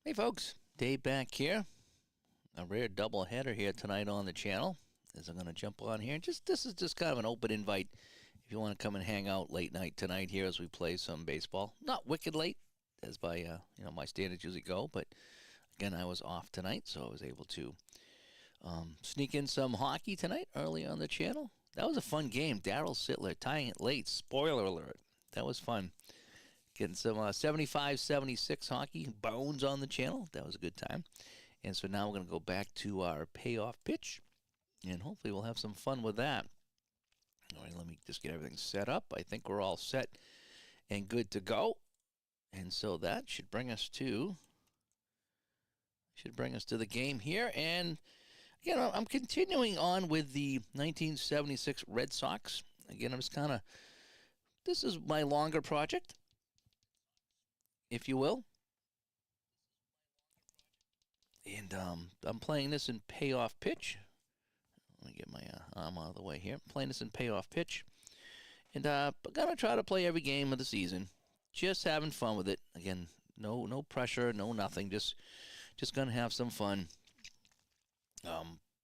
Hey folks, Dave back here. A rare double header here tonight on the channel. As I'm going to jump on here. This is just kind of an open invite. If you want to come and hang out late night tonight here as we play some baseball. Not wicked late, as by my standards usually go. But again, I was off tonight, so I was able to sneak in some hockey tonight early on the channel. That was a fun game. Darryl Sittler tying it late. Spoiler alert. That was fun. Getting some 75-76 hockey bones on the channel. That was a good time. And so now we're going to go back to our payoff pitch. And hopefully we'll have some fun with that. All right, let me just get everything set up. I think we're all set and good to go. And so that should bring us to the game here. And again, I'm continuing on with the 1976 Red Sox. Again, this is my longer project, if you will. And I'm playing this in payoff pitch. Let me get my arm out of the way here. I'm playing this in payoff pitch. And I'm going to try to play every game of the season. Just having fun with it. Again, no pressure, no nothing. Just going to have some fun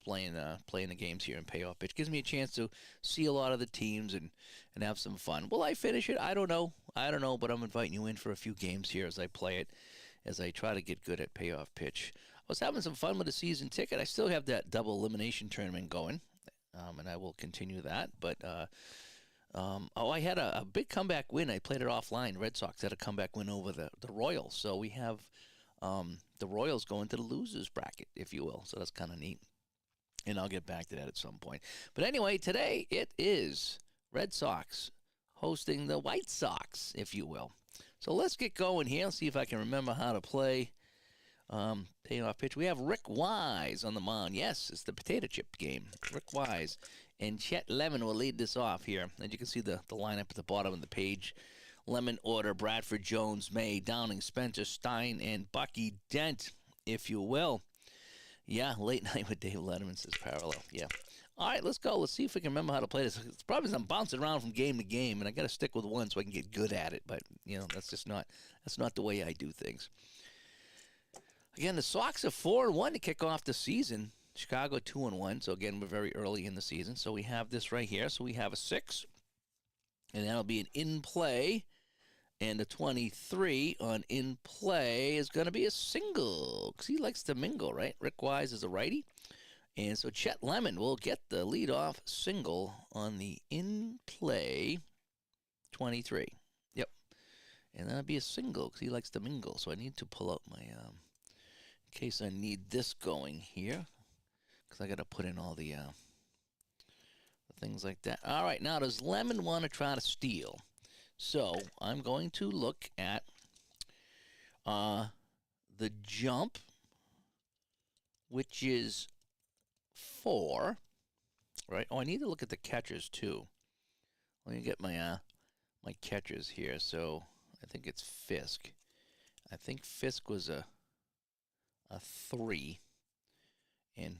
playing the games here in payoff pitch. Gives me a chance to see a lot of the teams and have some fun. Will I finish it? I don't know, but I'm inviting you in for a few games here as I play it, as I try to get good at payoff pitch. I was having some fun with the season ticket. I still have that double elimination tournament going, and I will continue that. But I had a big comeback win. I played it offline. Red Sox had a comeback win over the Royals. So we have the Royals going to the losers bracket, if you will. So that's kind of neat. And I'll get back to that at some point. But anyway, today it is Red Sox hosting the White Sox, if you will. So let's get going here. Let's see if I can remember how to play payoff pitch. We have Rick Wise on the mound. Yes, it's the potato chip game. Rick Wise. And Chet Lemon will lead this off here. As you can see the lineup at the bottom of the page. Lemon order, Bradford, Jones, May, Downing, Spencer, Stein, and Bucky Dent, if you will. Yeah, late night with Dave Letterman says parallel. Yeah. All right, let's go. Let's see if we can remember how to play this. It's probably I'm bouncing around from game to game, and I got to stick with one so I can get good at it. But that's not the way I do things. Again, the Sox are 4-1 to kick off the season. Chicago 2-1. So again, we're very early in the season. So we have this right here. So we have a 6, and that'll be an in play. And the 23 on in play is going to be a single because he likes to mingle, right? Rick Wise is a righty. And so Chet Lemon will get the leadoff single on the in play 23. Yep. And that'll be a single because he likes to mingle. So I need to pull out my, in case I need this going here, because I got to put in all the things like that. All right. Now, does Lemon want to try to steal? So I'm going to look at the jump, which is 4, right? Oh, I need to look at the catchers too. Let me get my my catchers here. So I think it's Fisk. I think Fisk was a 3, and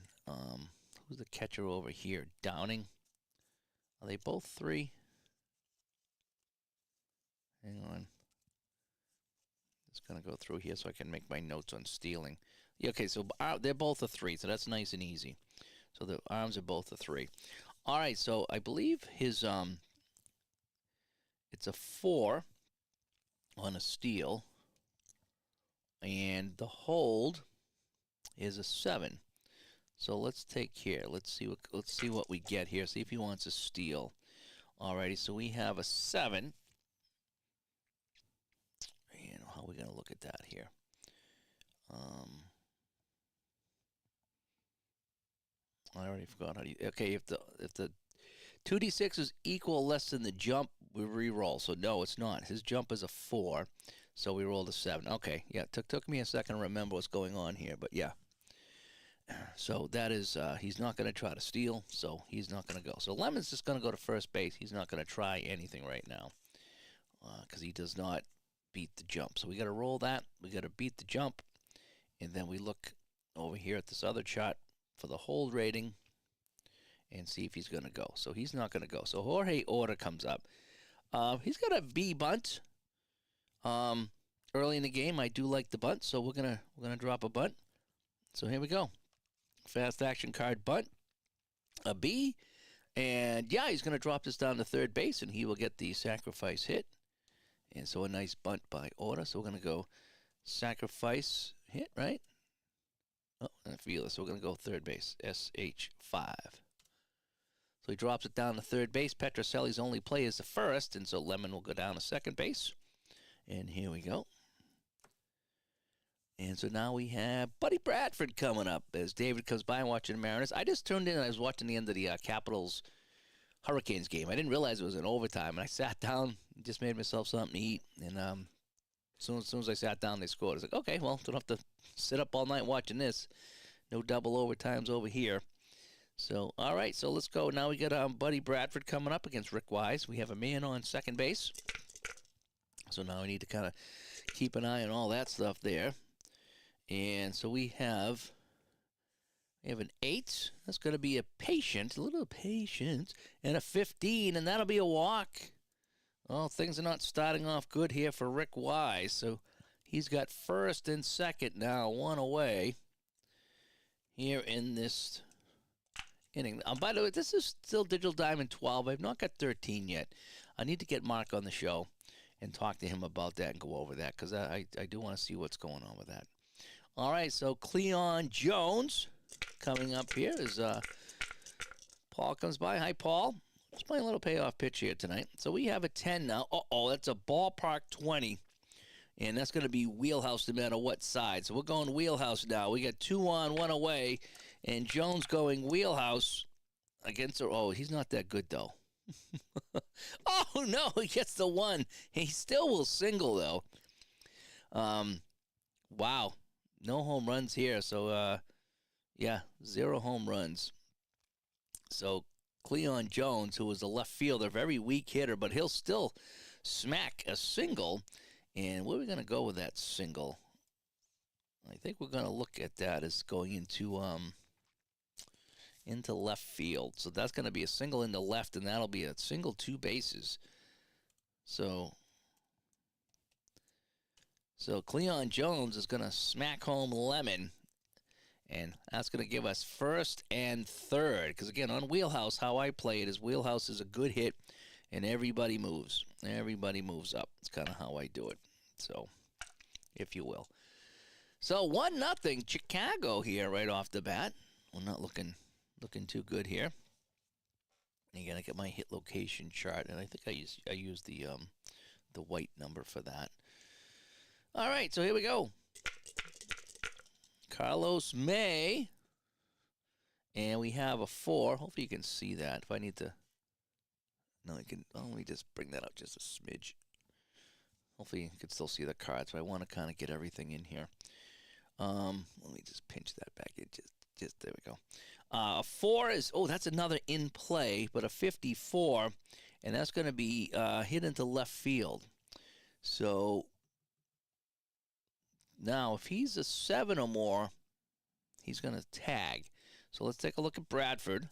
who's the catcher over here? Downing. Are they both 3? Hang on. Just going to go through here so I can make my notes on stealing. Yeah, okay, so they're both a 3, so that's nice and easy. So the arms are both a 3. All right, so I believe his it's a 4 on a steal, and the hold is a 7. So let's take here. Let's see what we get here. See if he wants a steal. Alrighty, so we have a 7. How are we going to look at that here? I already forgot how to. Okay, if the 2d6 is equal or less than the jump, we re-roll. So no, it's not. His jump is a 4, so we rolled a 7. Okay, yeah, took me a second to remember what's going on here, but yeah. So that is, he's not going to try to steal, so he's not going to go. So Lemon's just going to go to first base. He's not going to try anything right now because he does not beat the jump. So we got to roll that. We got to beat the jump, and then we look over here at this other chart for the hold rating and see if he's going to go. So he's not going to go. So Jorge Order comes up. He's got a B bunt. early in the game, I do like the bunt, so we're gonna drop a bunt. So here we go. Fast action card bunt, a B, and yeah, he's gonna drop this down to third base, and he will get the sacrifice hit. And so a nice bunt by order. So we're gonna go sacrifice hit, right? Oh, I feel it. So we're gonna go third base, SH5. So he drops it down to third base. Petrocelli's only play is the first, and so Lemon will go down to second base. And here we go. And so now we have Buddy Bradford coming up as David comes by and watching the Mariners. I just turned in and I was watching the end of the Capitals Hurricanes game. I didn't realize it was in overtime, and I sat down and just made myself something to eat. And as soon as I sat down, they scored. I was like, okay, well, don't have to sit up all night watching this. No double overtimes over here. So, all right, so let's go. Now we got Buddy Bradford coming up against Rick Wise. We have a man on second base. So now we need to kind of keep an eye on all that stuff there. And so we have an 8. That's going to be a little patience, and a 15, and that'll be a walk. Well, things are not starting off good here for Rick Wise. So he's got first and second now, one away here in this inning. By the way, this is still Digital Diamond 12. I've not got 13 yet. I need to get Mark on the show and talk to him about that and go over that, because I do want to see what's going on with that. All right, so Cleon Jones coming up here as Paul comes by. Hi, Paul. Just playing a little payoff pitch here tonight. So we have a 10 now. Uh-oh, that's a ballpark 20. And that's going to be wheelhouse no matter what side. So we're going wheelhouse now. We got 2 on, 1 away. And Jones going wheelhouse against her. Oh, he's not that good, though. Oh, no, he gets the 1. He still will single, though. Wow. No home runs here. So, yeah, 0 home runs. So Cleon Jones, who is a left fielder, very weak hitter, but he'll still smack a single. And where are we going to go with that single? I think we're going to look at that as going into left field. So that's going to be a single into left, and that'll be a single 2 bases. So Cleon Jones is going to smack home Lemon, and that's going to give us first and third. Because, again, on wheelhouse, how I play it is wheelhouse is a good hit, and everybody moves. Everybody moves up. It's kind of how I do it. So, if you will. So, 1-0 Chicago here right off the bat. We're not looking too good here. You got to get my hit location chart, and I think I use the white number for that. All right, so here we go. Carlos May, and we have a 4. Hopefully you can see that. If I need to, no, I can. Oh, let me just bring that up just a smidge. Hopefully you can still see the cards. So I want to kind of get everything in here. Let me just pinch that back in. Just there we go. A 4 is that's another in play, but a 54, and that's going to be hit into left field. So now, if he's a 7 or more, he's going to tag. So let's take a look at Bradford.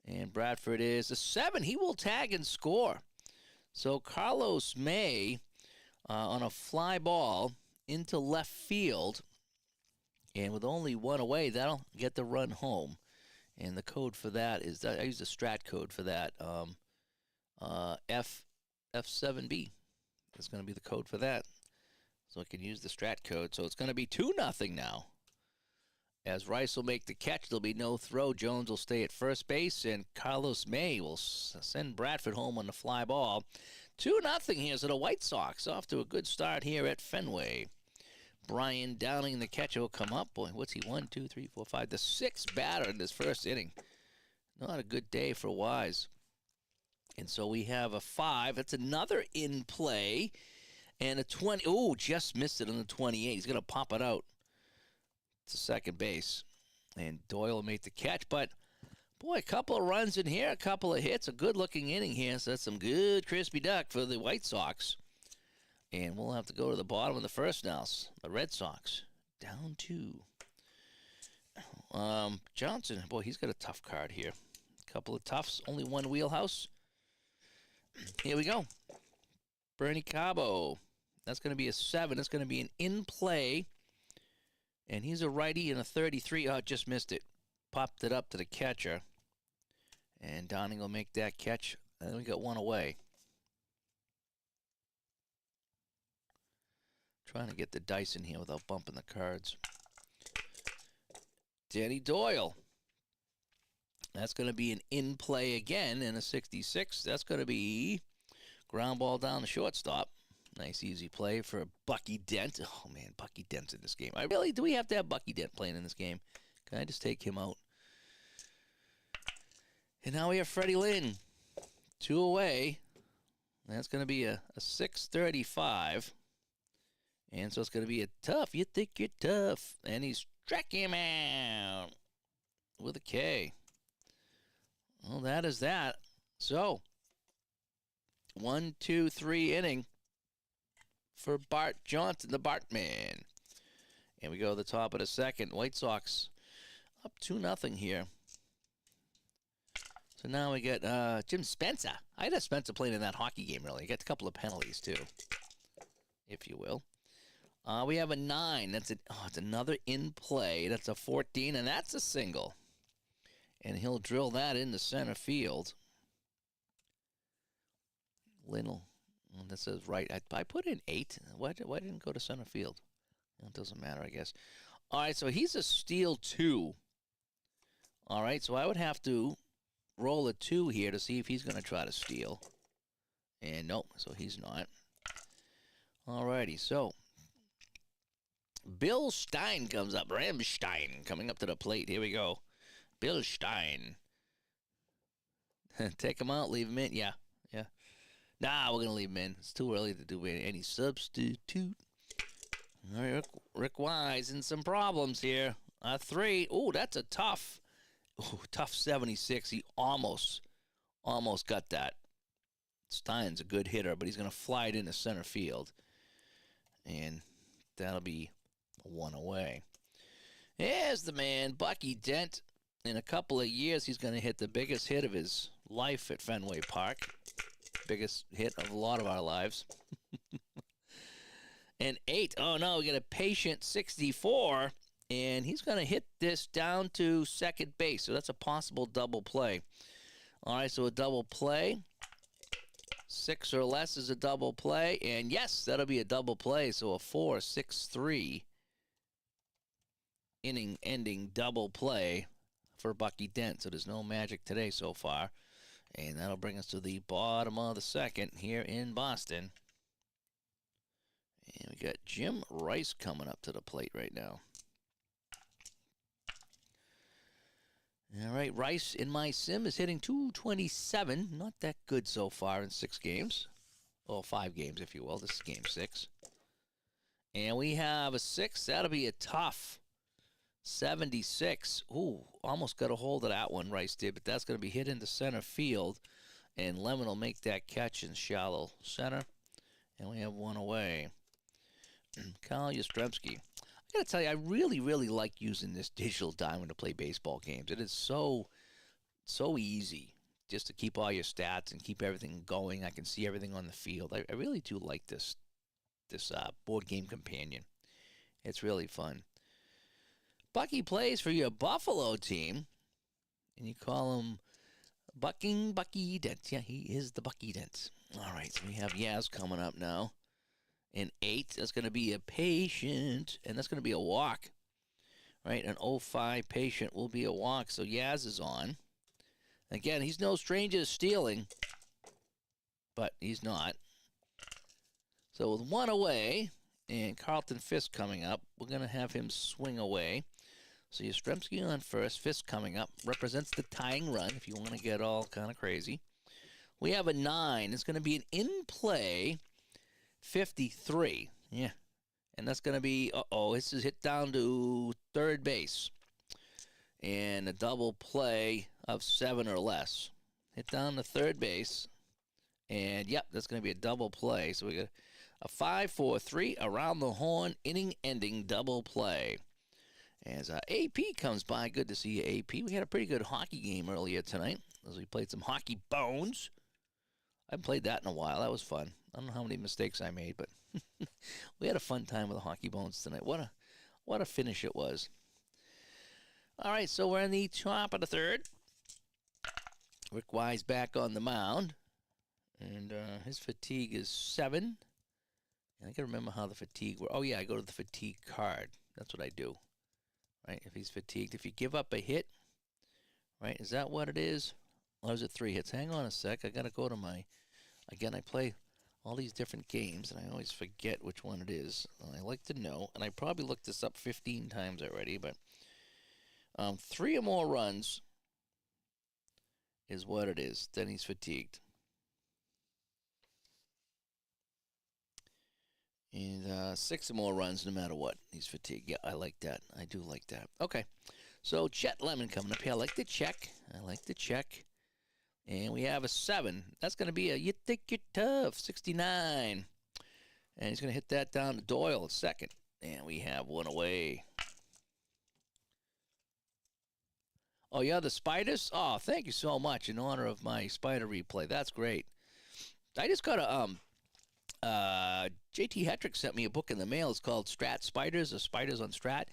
And Bradford is a 7. He will tag and score. So Carlos May on a fly ball into left field. And with only 1 away, that'll get the run home. And the code for that is, I use the strat code for that, F7B. That's going to be the code for that. So I can use the strat code. So it's going to be 2-0 now. As Rice will make the catch, there'll be no throw. Jones will stay at first base, and Carlos May will send Bradford home on the fly ball. 2-0 here. So the White Sox off to a good start here at Fenway. Brian Downing, the catcher, will come up. Boy, what's he? 1, 2, 3, 4, 5. The 6th batter in this first inning. Not a good day for Wise. And so we have a 5. That's another in play. And a 20. Oh, just missed it on the 28. He's going to pop it out to second base. And Doyle will make the catch. But, boy, a couple of runs in here, a couple of hits. A good-looking inning here. So that's some good crispy duck for the White Sox. And we'll have to go to the bottom of the first now. The Red Sox down 2. Johnson, boy, he's got a tough card here. A couple of toughs. Only 1 wheelhouse. Here we go. Bernie Cabo. That's going to be a 7. That's going to be an in play. And he's a righty and a 33. Oh, just missed it. Popped it up to the catcher. And Downing will make that catch. And then we got one away. Trying to get the dice in here without bumping the cards. Danny Doyle. That's going to be an in play again in a 66. That's going to be ground ball down the shortstop. Nice easy play for Bucky Dent. Oh, man, Bucky Dent's in this game. Do we have to have Bucky Dent playing in this game? Can I just take him out? And now we have Freddie Lynn. 2 away. That's going to be a 635. And so it's going to be a tough. You think you're tough. And he's struck him out with a K. Well, that is that. So, 1, 2, 3 inning for Bart Johnson, the Bartman. And we go to the top of the second. White Sox up 2-0 here. So now we got Jim Spencer. I had Spencer playing in that hockey game, really. He got a couple of penalties, too, if you will. We have a 9. It's another in play. That's a 14, and that's a single. And he'll drill that into center field. Little. That says right. I put in 8. Why didn't it go to center field? It doesn't matter, I guess. All right, so he's a steal 2. All right, so I would have to roll a 2 here to see if he's going to try to steal. And nope, so he's not. All righty, so Bill Stein comes up. Ramstein coming up to the plate. Here we go. Bill Stein. Take him out, leave him in. Yeah. Nah, we're going to leave him in. It's too early to do any substitute. All right, Rick Wise in some problems here. 3. Oh, that's a tough 76. He almost got that. Stein's a good hitter, but he's going to fly it into center field. And that'll be 1 away. There's the man, Bucky Dent. In a couple of years, he's going to hit the biggest hit of his life at Fenway Park. Biggest hit of a lot of our lives. And 8. Oh, no, we got a patient 64. And he's going to hit this down to second base. So that's a possible double play. All right, so a double play. 6 or less is a double play. And, yes, that'll be a double play. So a 4-6-3 inning-ending double play for Bucky Dent. So there's no magic today so far. And that'll bring us to the bottom of the second here in Boston. And we got Jim Rice coming up to the plate right now. All right, Rice in my sim is hitting .227. Not that good so far in 6 games. Well, 5 games, if you will. This is game 6. And we have a 6. That'll be a tough 76. Ooh, almost got a hold of that one, Rice did, but that's going to be hit into center field. And Lemon will make that catch in shallow center. And we have 1 away. Kyle Yastrzemski. I got to tell you, I really, really like using this digital diamond to play baseball games. It is so easy just to keep all your stats and keep everything going. I can see everything on the field. I really do like this board game companion. It's really fun. Bucky plays for your Buffalo team, and you call him Bucky Dent. Yeah, he is the Bucky Dent. All right, so we have Yaz coming up now. And 8, that's going to be a patient, and that's going to be a walk. Right, an 05 patient will be a walk, so Yaz is on. Again, he's no stranger to stealing, but he's not. So with 1 away, and Carlton Fisk coming up, we're going to have him swing away. So Yastrzemski on first, Fisk coming up, represents the tying run, if you want to get all kind of crazy. We have a 9. It's going to be an in-play 53. Yeah. And that's going to be, this is hit down to third base. And a double play of 7 or less. Hit down to third base. And, yep, that's going to be a double play. So we got a 5-4-3 around the horn, inning-ending double play. As AP comes by, good to see you, AP. We had a pretty good hockey game earlier tonight as we played some hockey bones. I haven't played that in a while. That was fun. I don't know how many mistakes I made, but We had a fun time with the hockey bones tonight. What a finish it was. All right, so we're in the top of the third. Rick Wise back on the mound, and his fatigue is 7. And I can remember how the fatigue were. Oh yeah, I go to the fatigue card. That's what I do. Right? If he's fatigued, if you give up a hit, right? Is that what it is? Or is it 3 hits? Hang on a sec. I gotta go to my. Again, I play all these different games, and I always forget which one it is. I like to know, and I probably looked this up 15 times already, but 3 or more runs is what it is. Then he's fatigued. And 6 or more runs, no matter what, he's fatigued. Yeah, I like that. I do like that. Okay, so Chet Lemon coming up here. I like the check. And we have a 7. That's going to be a you think you're tough, 69. And he's going to hit that down to Doyle at second. And we have 1 away. Oh, yeah, the Spiders? Oh, thank you so much in honor of my Spider replay. That's great. I just got a JT Hetrick sent me a book in the mail. It's called Strat Spiders, or Spiders on Strat.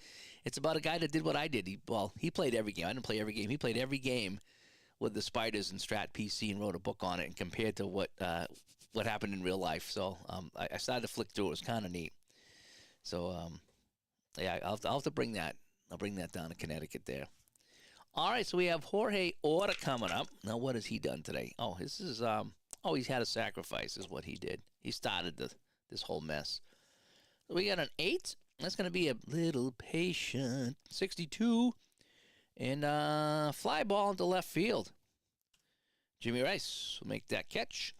It's about a guy that did what I did. He played every game. I didn't play every game. He played every game with the Spiders and Strat PC and wrote a book on it and compared to what happened in real life. So I started to flick through it. It was kind of neat. So, yeah, I'll have to bring that. I'll bring that down to Connecticut there. All right, so we have Jorge Orta coming up. Now, what has he done today? Oh, this is he's had a sacrifice is what he did. He started this whole mess. So we got an 8. That's going to be a little patient. 62. And fly ball into left field. Jimmy Rice will make that catch.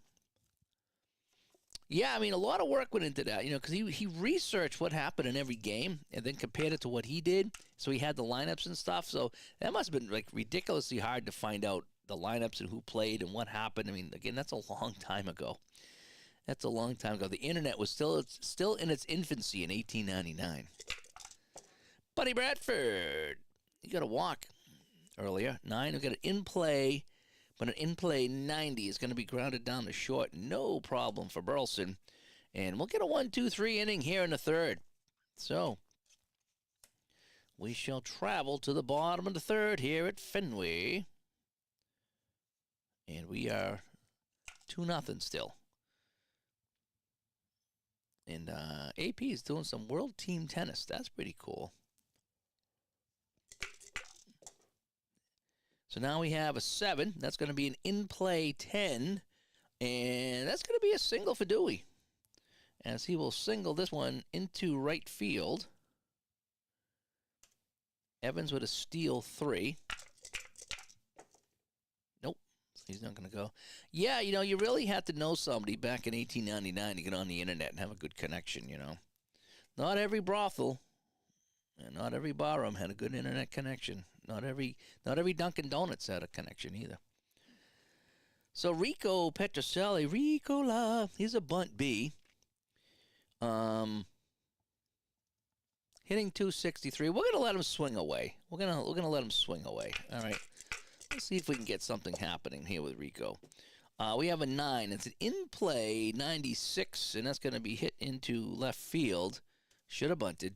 Yeah, I mean, a lot of work went into that, because he researched what happened in every game and then compared it to what he did. So he had the lineups and stuff. So that must have been like ridiculously hard to find out the lineups and who played and what happened. I mean, again, that's a long time ago. That's a long time ago. The internet was still in its infancy in 1899. Buddy Bradford, you got a walk earlier. 9. We got an in play, but an in play 90 is going to be grounded down to short. No problem for Burleson. And we'll get a 1-2-3 inning here in the third. So we shall travel to the bottom of the third here at Fenway. And we are 2-0 still. And AP is doing some world team tennis. That's pretty cool. So now we have a 7. That's going to be an in-play 10. And that's going to be a single for Dewey, as he will single this one into right field. Evans with a steal 3. Nope, he's not going to go. Yeah, you really had to know somebody back in 1899 to get on the internet and have a good connection, Not every brothel and not every barroom had a good internet connection. Not every Dunkin' Donuts had a connection either. So Rico Petrocelli, he's a bunt B. Hitting 263. We're gonna let him swing away. We're gonna let him swing away. All right. Let's see if we can get something happening here with Rico. We have a 9. It's an in-play 96, and that's gonna be hit into left field. Should have bunted.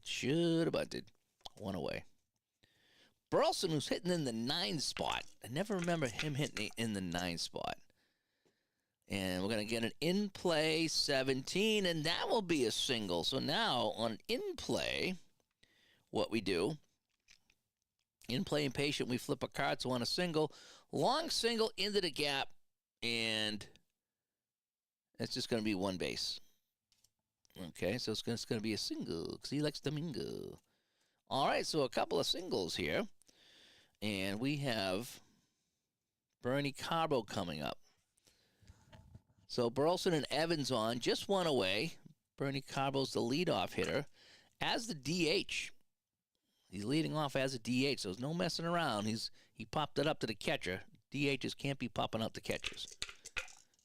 1 away. Burleson, who's hitting in the 9 spot. I never remember him hitting in the 9 spot. And we're going to get an in-play 17, and that will be a single. So now on an in-play, what we do, in-play impatient, we flip a card, so on a single, long single into the gap, and it's just going to be 1 base. Okay, so it's going to be a single because he likes Domingo. All right, so a couple of singles here. And we have Bernie Carbo coming up. So Burleson and Evans on, just 1 away. Bernie Carbo's the leadoff hitter. As the DH, he's leading off as a DH, so there's no messing around. He popped it up to the catcher. DHs can't be popping out to catchers.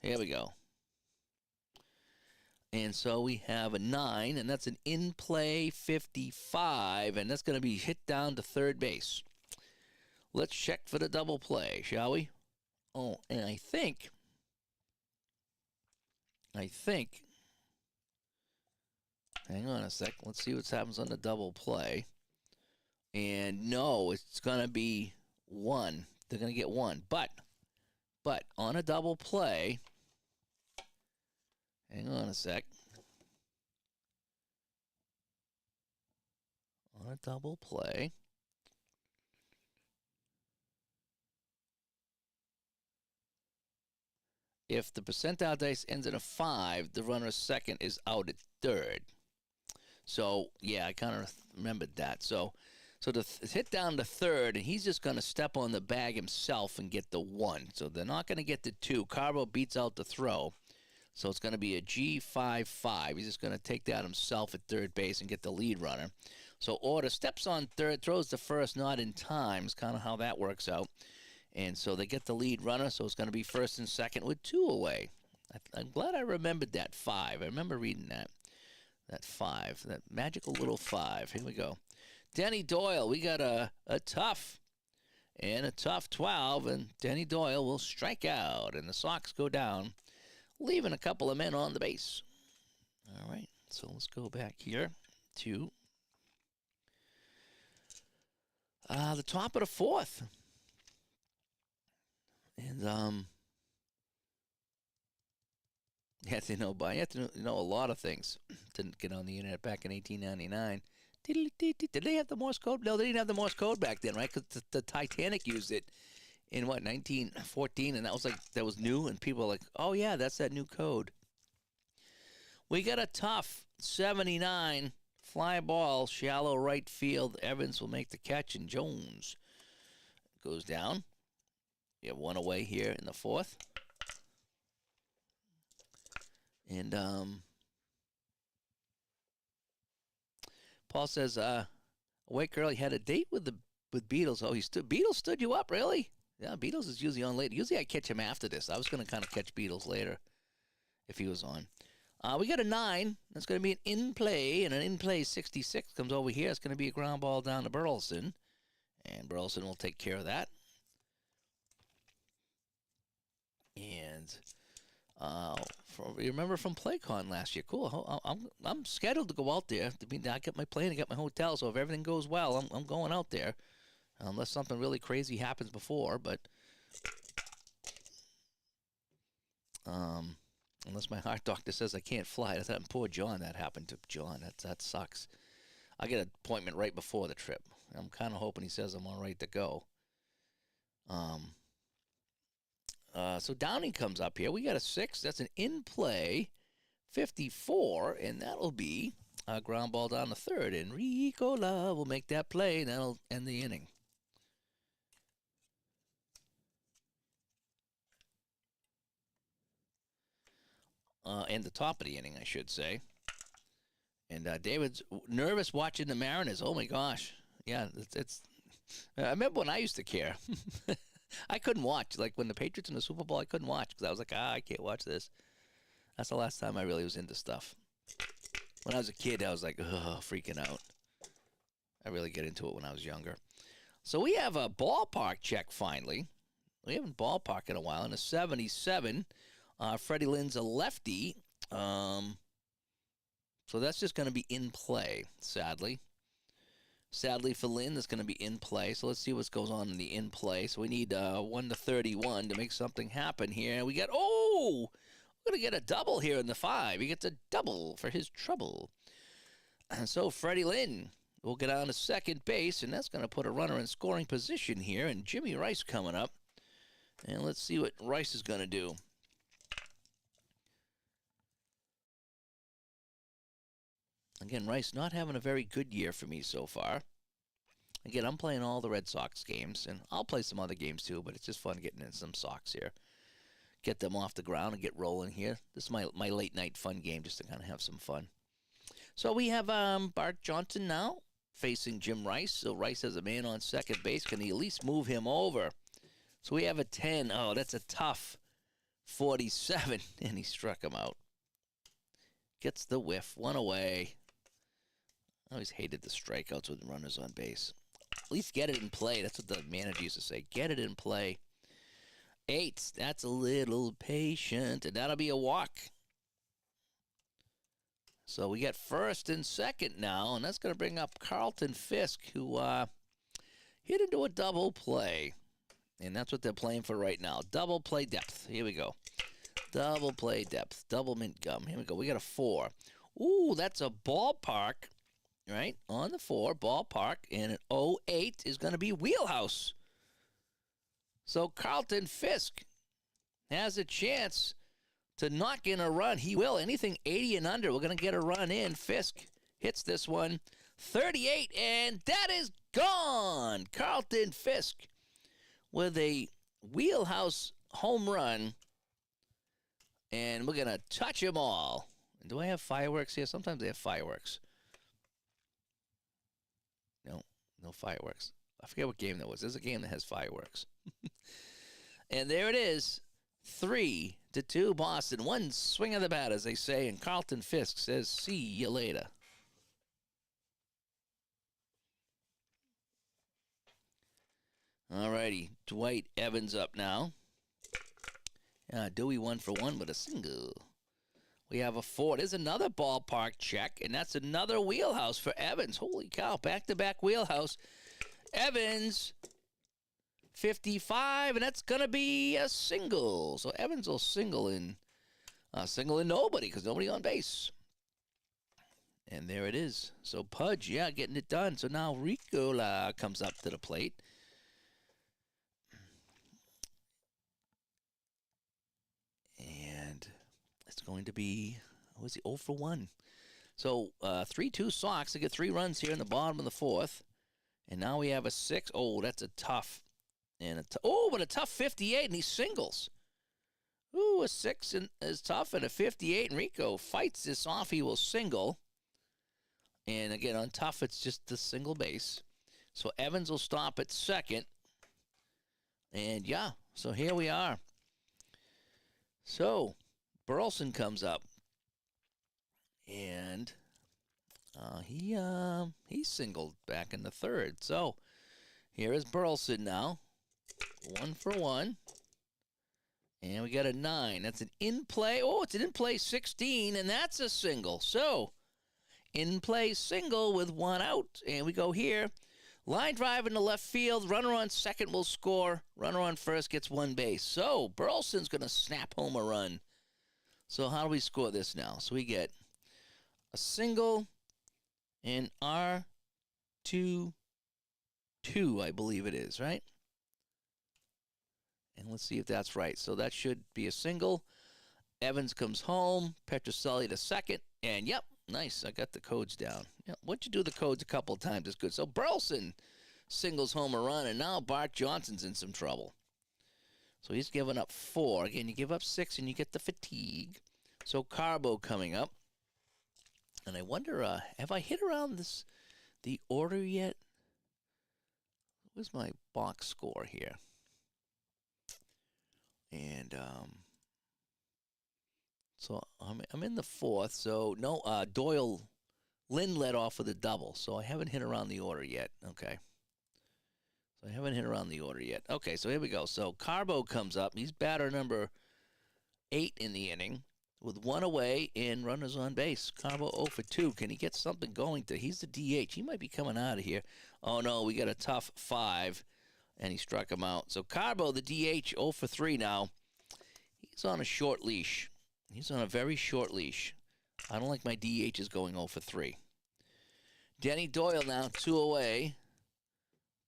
Here we go. And so we have a 9, and that's an in-play 55, and that's going to be hit down to third base. Let's check for the double play, shall we? Oh, and I think Hang on a sec. Let's see what happens on the double play. And no, it's going to be 1. They're going to get 1. But on a double play, hang on a sec. On a double play, if the percentile dice ends in a 5, the runner second is out at third. So, yeah, I kind of remembered that. So to hit down to third, and he's just going to step on the bag himself and get the 1. So they're not going to get the 2. Carbo beats out the throw. So it's going to be a G5-5. He's just going to take that himself at third base and get the lead runner. So Order steps on third, throws the first, not in time. Is kind of how that works out. And so they get the lead runner, so it's going to be first and second with 2 away. I'm glad I remembered that 5. I remember reading that. That 5, that magical little 5. Here we go. Denny Doyle, we got a tough and a tough 12, and Denny Doyle will strike out, and the Sox go down, leaving a couple of men on the base. All right, so let's go back here to the top of the 4th. And you have to know a lot of things. Didn't get on the internet back in 1899. Did they have the Morse code? No, they didn't have the Morse code back then, right? Because the Titanic used it in, 1914, and that was new, and people were like, oh, yeah, that's that new code. We got a tough 79 fly ball, shallow right field. Evans will make the catch, and Jones goes down. You have 1 away here in the 4th. And Paul says, awake early, had a date with Beatles. Oh, Beatles stood you up, really? Yeah, Beatles is usually on late. Usually I catch him after this. I was going to kind of catch Beatles later if he was on. We got a 9. That's going to be an in-play, and an in-play 66 comes over here. It's going to be a ground ball down to Burleson, and Burleson will take care of that. And you remember from PlayCon last year? Cool. I'm scheduled to go out there. I got my plane, I got my hotel, so if everything goes well, I'm going out there, unless something really crazy happens before. But unless my heart doctor says I can't fly. That's that poor John. That happened to John. That sucks. I get an appointment right before the trip. I'm kind of hoping he says I'm all right to go. So Downing comes up here. We got a 6. That's an in-play 54, and that'll be a ground ball down the third. And Rico Love will make that play, and that'll end the inning. And the top of the inning, I should say. And David's nervous watching the Mariners. Oh, my gosh. Yeah, it's I remember when I used to care. I couldn't watch. Like, when the Patriots in the Super Bowl, I couldn't watch because I was like, I can't watch this. That's the last time I really was into stuff. When I was a kid, I was like, freaking out. I really get into it when I was younger. So we have a ballpark check finally. We haven't ballparked in a while. In a 77, Freddie Lynn's a lefty. So that's just going to be in play, sadly. Sadly for Lynn, that's going to be in play. So let's see what goes on in the in play. So we need 1 to 31 to make something happen here. We got, we're going to get a double here in the 5. He gets a double for his trouble. And so Freddie Lynn will get on to second base, and that's going to put a runner in scoring position here. And Jimmy Rice coming up. And let's see what Rice is going to do. Again, Rice not having a very good year for me so far. Again, I'm playing all the Red Sox games, and I'll play some other games too, but it's just fun getting in some Sox here. Get them off the ground and get rolling here. This is my late night fun game just to kind of have some fun. So we have Bart Johnson now facing Jim Rice. So Rice has a man on second base. Can he at least move him over? So we have a 10. Oh, that's a tough 47, and he struck him out. Gets the whiff. 1 away. I always hated the strikeouts with runners on base. At least get it in play. That's what the manager used to say. Get it in play. 8. That's a little patient. And that'll be a walk. So we got first and second now, and that's going to bring up Carlton Fisk, who hit into a double play. And that's what they're playing for right now. Double play depth. Here we go. Double play depth. Double mint gum. Here we go. We got a 4. Ooh, that's a ballpark, right? On the 4, ballpark. And an 08 is going to be wheelhouse. So Carlton Fisk has a chance to knock in a run. He will. Anything 80 and under, we're going to get a run in. Fisk hits this one. 38, and that is gone. Carlton Fisk with a wheelhouse home run. And we're going to touch them all. Do I have fireworks here? Sometimes they have fireworks. No, no fireworks. I forget what game that was. There's a game that has fireworks. And there it is. 3-2 Boston. One swing of the bat, as they say. And Carlton Fisk says, see you later. All righty. Dwight Evans up now. Dewey 1 for 1 with a single. We have a 4. There's another ballpark check, and that's another wheelhouse for Evans. Holy cow, back-to-back wheelhouse. Evans, 55, and that's going to be a single. So Evans will single in nobody because nobody on base. And there it is. So Pudge, yeah, getting it done. So now Ricola comes up to the plate. And it's going to be, was he 0 for 1? So 3-2 Sox. They get 3 runs here in the bottom of the 4th. And now we have a 6. Oh, that's a tough. And but a tough 58, and he singles. Ooh, a 6 is tough, and a 58. And Rico fights this off. He will single. And again, on tough, it's just the single base. So Evans will stop at second. And yeah, so here we are. So Burleson comes up. And he singled back in the 3rd. So here is Burleson now. 1 for 1. And we got a 9. That's an in-play. Oh, it's an in-play 16, and that's a single. So in-play single with 1 out. And we go here. Line drive in the left field. Runner on second will score. Runner on first gets 1 base. So Burleson's going to snap home a run. So how do we score this now? So we get a single and R2-2, I believe it is, right? And let's see if that's right. So that should be a single. Evans comes home. Petrocelli to second. And, yep, nice. I got the codes down. Yep, once you do the codes a couple of times, it's good. So Burleson singles home a run, and now Bart Johnson's in some trouble. So he's given up 4. Again, you give up 6, and you get the fatigue. So Carbo coming up. And I wonder, have I hit around the order yet? Where's my box score here? And so I'm in the 4th. So no, Doyle Lynn led off with a double. So I haven't hit around the order yet. Okay. So I haven't hit around the order yet. Okay, so here we go. So Carbo comes up. He's batter number 8 in the inning with 1 away and runners on base. Carbo 0 for 2. Can he get something going? He's the DH. He might be coming out of here. Oh, no, we got a tough 5. And he struck him out. So Carbo, the DH, 0 for 3 now. He's on a short leash. He's on a very short leash. I don't like my DHs going 0 for 3. Denny Doyle now, 2 away.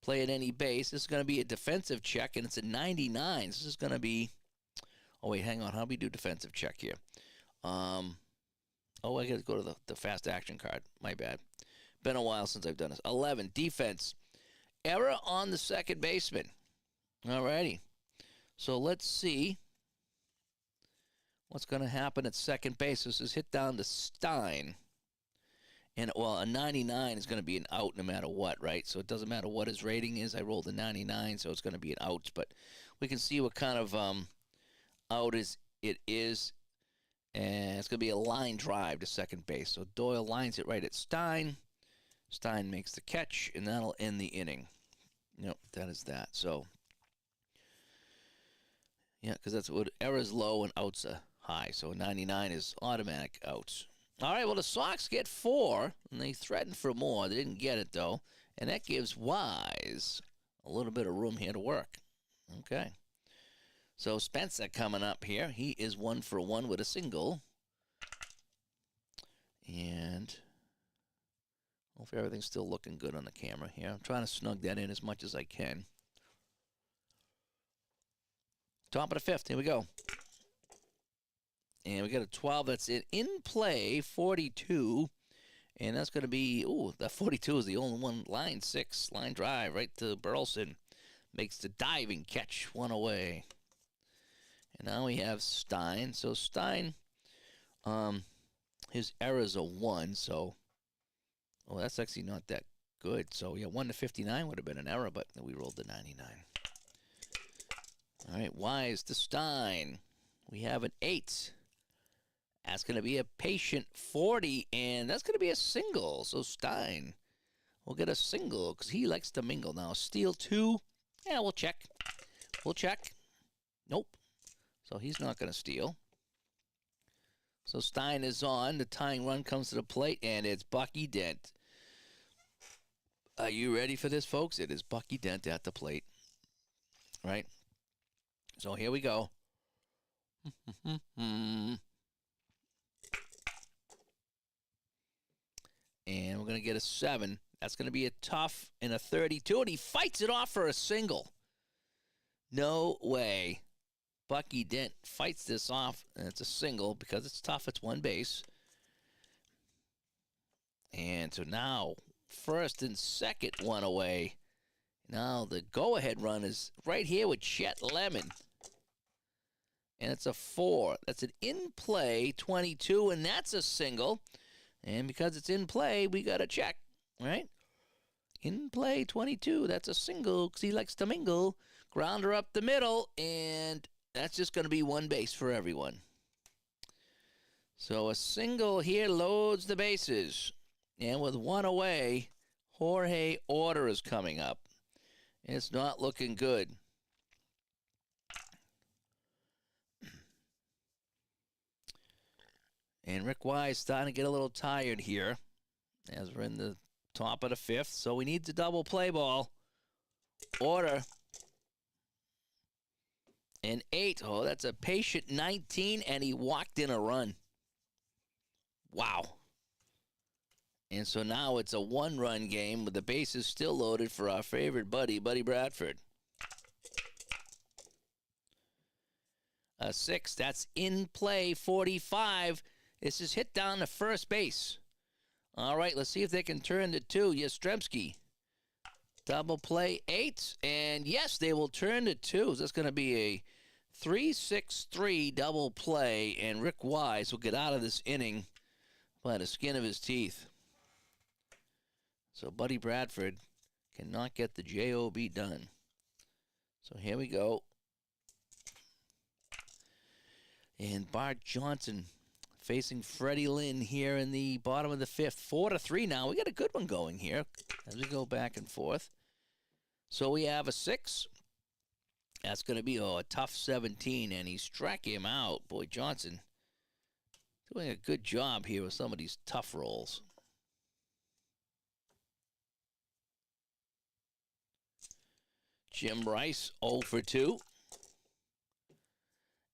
Play at any base. This is going to be a defensive check, and it's a 99. This is going to be... Oh, wait, hang on. How do we do defensive check here? I got to go to the fast action card. My bad. Been a while since I've done this. 11, defense. Error on the second baseman. All righty. So let's see what's going to happen at second base. This is hit down to Stein. And, well, a 99 is going to be an out no matter what, right? So it doesn't matter what his rating is. I rolled a 99, so it's going to be an out. But we can see what kind of out it is. And it's going to be a line drive to second base. So Doyle lines it right at Stein. Stein makes the catch, and that'll end the inning. Yep, that is that. So, yeah, because that's what error's low and outs are high. So 99 is automatic outs. All right, well, the Sox get 4, and they threatened for more. They didn't get it, though, and that gives Wise a little bit of room here to work. Okay. So Spencer coming up here. He is 1 for 1 with a single. And hopefully everything's still looking good on the camera here. I'm trying to snug that in as much as I can. Top of the 5th. Here we go. And we got a 12 that's in play, 42. And that's going to be, ooh, that 42 is the only one. Line 6, line drive right to Burleson. Makes the diving catch, 1 away. And now we have Stein. So Stein, his errors are 1. So, oh, that's actually not that good. So, yeah, 1 to 59 would have been an error, but we rolled the 99. All right, Wise to Stein. We have an 8. That's going to be a patient 40, and that's going to be a single. So Stein will get a single because he likes to mingle now. Steal 2. Yeah, we'll check. We'll check. Nope. So he's not going to steal. So Stein is on. The tying run comes to the plate, and it's Bucky Dent. Are you ready for this, folks? It is Bucky Dent at the plate. Right? So here we go. And we're going to get a 7. That's going to be a tough and a 32. And he fights it off for a single. No way. Bucky Dent fights this off. And it's a single because it's tough. It's 1 base. And so now, first and second, 1 away. Now the go-ahead run is right here with Chet Lemon. And it's a 4. That's an in-play 22, and that's a single. And because it's in play, we got to check, right? In play 22, that's a single because he likes to mingle. Grounder up the middle, and that's just going to be 1 base for everyone. So a single here loads the bases. And with 1 away, Jorge Order is coming up. It's not looking good. And Rick Wise starting to get a little tired here as we're in the top of the 5th. So we need the double play ball. Order. And 8. Oh, that's a patient 19, and he walked in a run. Wow. And so now it's a 1-run game with the bases still loaded for our favorite buddy, Buddy Bradford. A 6. That's in play 45. This is hit down to first base. All right, let's see if they can turn to 2. Yastrzemski. Double play 8. And yes, they will turn to 2. That's going to be a 3-6-3 double play. And Rick Wise will get out of this inning by the skin of his teeth. So Buddy Bradford cannot get the job done. So here we go. And Bart Johnson facing Freddie Lynn here in the bottom of the 5th. 4-3 now. We got a good one going here as we go back and forth. So we have a 6. That's going to be a tough 17, and he struck him out. Boy, Johnson doing a good job here with some of these tough rolls. Jim Rice, 0 for 2.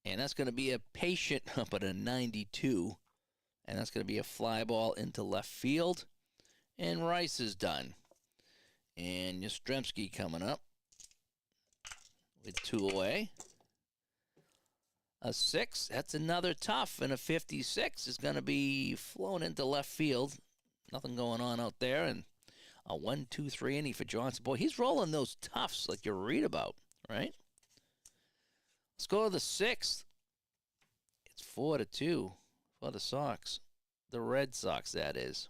And that's going to be a patient up at a 92. And that's going to be a fly ball into left field. And Rice is done. And Yastrzemski coming up with 2 away. A 6. That's another tough. And a 56 is going to be flown into left field. Nothing going on out there. And a 1-2-3 inning for Johnson. Boy, he's rolling those toughs like you read about, right? Let's go to the 6th. It's 4-2 for the Sox. The Red Sox, that is.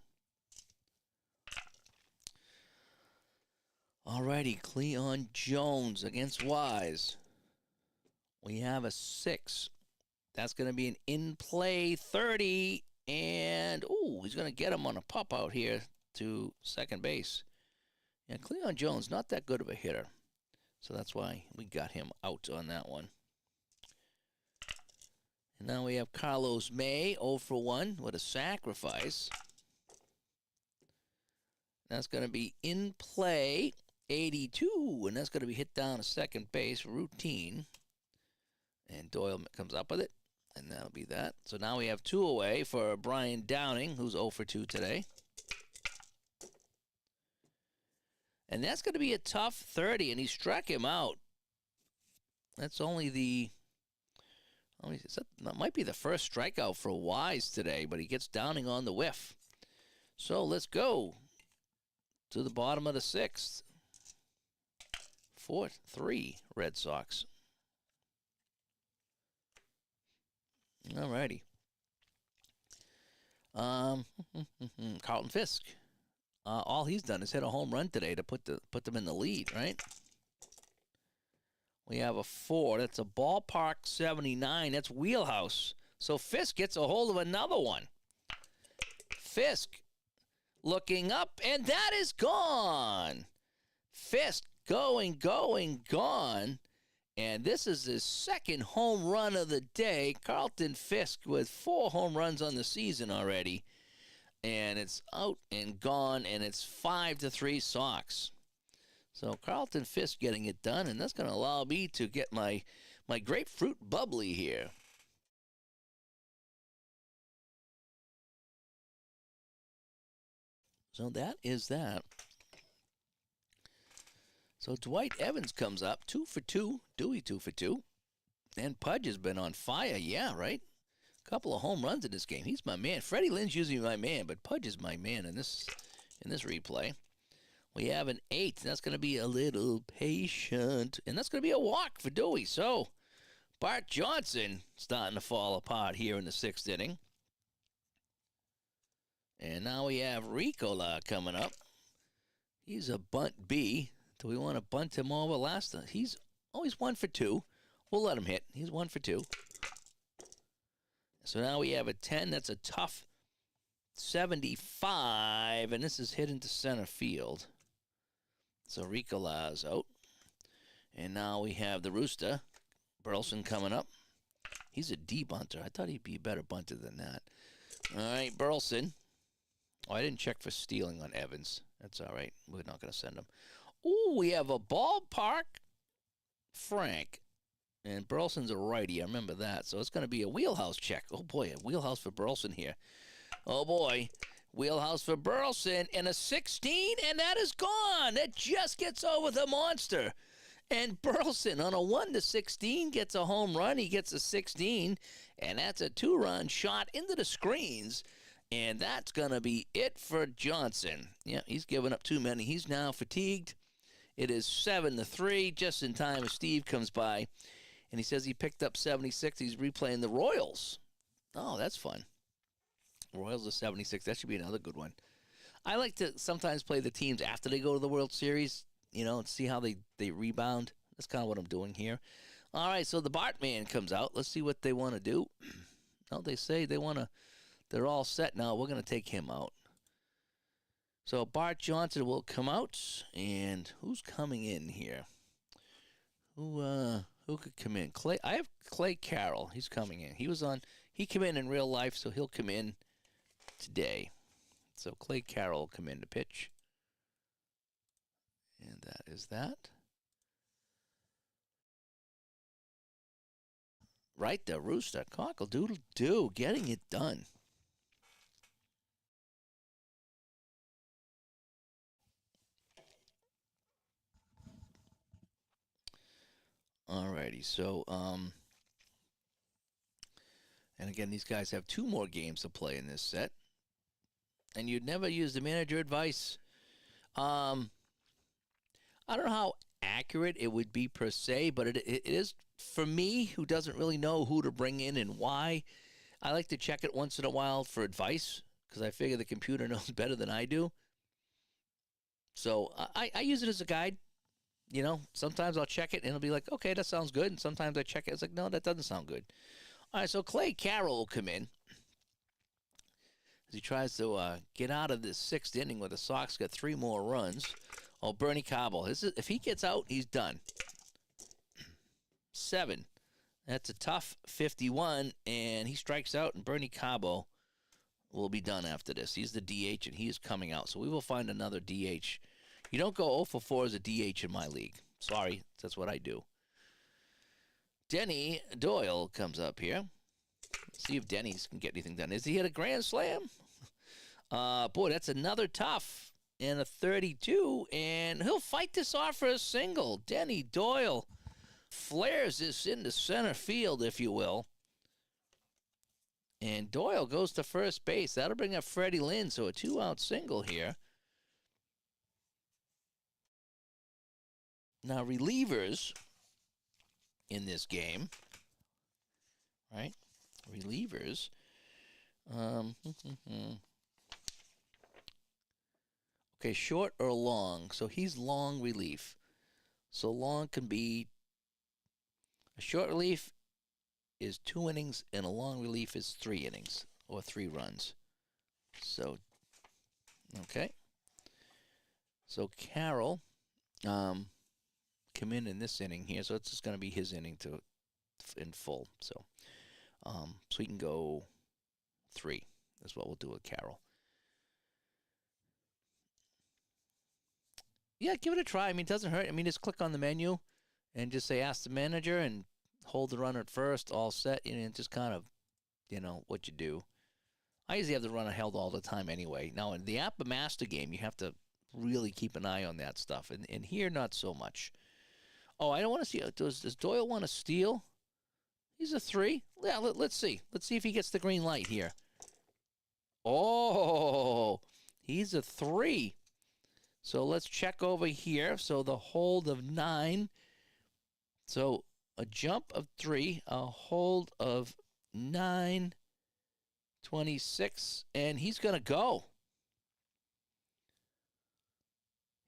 All righty, Cleon Jones against Wise. We have a 6. That's going to be an in-play 30. And, ooh, he's going to get him on a pop out here to second base. And Cleon Jones, not that good of a hitter. So that's why we got him out on that one. And now we have Carlos May, 0 for 1 with a sacrifice. That's going to be in play, 82, and that's going to be hit down to second base, routine. And Doyle comes up with it, and that'll be that. So now we have 2 away for Brian Downing, who's 0 for 2 today. And that's going to be a tough 30, and he struck him out. That's only the... That might be the first strikeout for Wise today, but he gets Downing on the whiff. So let's go to the bottom of the 6th. 4-3 Red Sox. All righty. Carlton Fisk. All he's done is hit a home run today to put them in the lead, right? We have a 4. That's a ballpark 79. That's wheelhouse. So Fisk gets a hold of another one. Fisk looking up, and that is gone. Fisk going, gone. And this is his second home run of the day. Carlton Fisk with 4 home runs on the season already. And it's out and gone, and it's 5-3 Sox. So Carlton Fisk getting it done, and that's going to allow me to get my grapefruit bubbly here. So that is that. So Dwight Evans comes up, 2 for 2. Dewey 2 for 2. And Pudge has been on fire, yeah, right? Couple of home runs in this game. He's my man. Freddie Lynn's usually my man, but Pudge is my man in this replay. We have an 8. That's going to be a little patient. And that's going to be a walk for Dewey. So, Bart Johnson starting to fall apart here in the 6th inning. And now we have Ricola coming up. He's a bunt B. Do we want to bunt him over last time? He's 1 for 2. We'll let him hit. He's 1 for 2. So now we have a 10. That's a tough 75. And this is hit into center field. So Ricola's out. And now we have the Rooster, Burleson, coming up. He's a D-bunter. I thought he'd be a better bunter than that. All right, Burleson. Oh, I didn't check for stealing on Evans. That's all right. We're not going to send him. Oh, we have a ballpark Frank. And Burleson's a righty. I remember that. So it's going to be a wheelhouse check. Oh, boy, a wheelhouse for Burleson here. Oh, boy. Wheelhouse for Burleson, and a 16, and that is gone. That just gets over the monster. And Burleson on a 1-16 gets a home run. He gets a 16, and that's a 2-run shot into the screens. And that's going to be it for Johnson. Yeah, he's given up too many. He's now fatigued. It is 7-3, just in time as Steve comes by. And he says he picked up 76. He's replaying the Royals. Oh, that's fun. Royals are 76. That should be another good one. I like to sometimes play the teams after they go to the World Series, and see how they rebound. That's kind of what I'm doing here. All right, so the Bartman comes out. Let's see what they want to do. No, they say they're all set now. We're going to take him out. So Bart Johnson will come out, and who's coming in here? Who could come in? Clay. I have Clay Carroll. He's coming in. He came in real life, so he'll come in today. So Clay Carroll will come in to pitch. And that is that. Right, the Rooster. Cockle-doodle-doo, getting it done. Alrighty, so, and again, these guys have 2 more games to play in this set. And you'd never use the manager advice. I don't know how accurate it would be per se, but it is, for me, who doesn't really know who to bring in and why. I like to check it once in a while for advice, because I figure the computer knows better than I do. So I use it as a guide. Sometimes I'll check it, and it'll be like, okay, that sounds good. And sometimes I check it, it's like, no, that doesn't sound good. All right, so Clay Carroll will come in as he tries to get out of this 6th inning where the Sox got 3 more runs. Oh, Bernie Cobble. If he gets out, he's done. 7. That's a tough 51, and he strikes out, and Bernie Cabo will be done after this. He's the DH, and he is coming out. So we will find another DH. You don't go 0 for 4 as a DH in my league. Sorry, that's what I do. Denny Doyle comes up here. Let's see if Denny's can get anything done. Is he hit a grand slam? Boy, that's another tough. And a 32, and he'll fight this off for a single. Denny Doyle flares this into center field, if you will. And Doyle goes to first base. That'll bring up Freddie Lynn, so a 2-out single here. Now, relievers in this game, right? Relievers. Okay, short or long. So he's long relief. So long can be, a short relief is 2 innings, and a long relief is 3 innings, or 3 runs. So, okay. So Carroll come in this inning here, so it's just going to be his inning in full. So he can go 3. That's what we'll do with Carroll. Yeah, give it a try. I mean, it doesn't hurt. I mean, just click on the menu and just say, ask the manager, and hold the runner at first, all set, and just kind of, what you do. I usually have the runner held all the time anyway. Now, in the Appa Master game, you have to really keep an eye on that stuff. And here, not so much. Oh, I don't want to see. Does Doyle want to steal? He's a 3. Yeah, let's see. Let's see if he gets the green light here. Oh, he's a 3. So let's check over here. So the hold of 9. So a jump of 3, a hold of 9, 26, and he's going to go.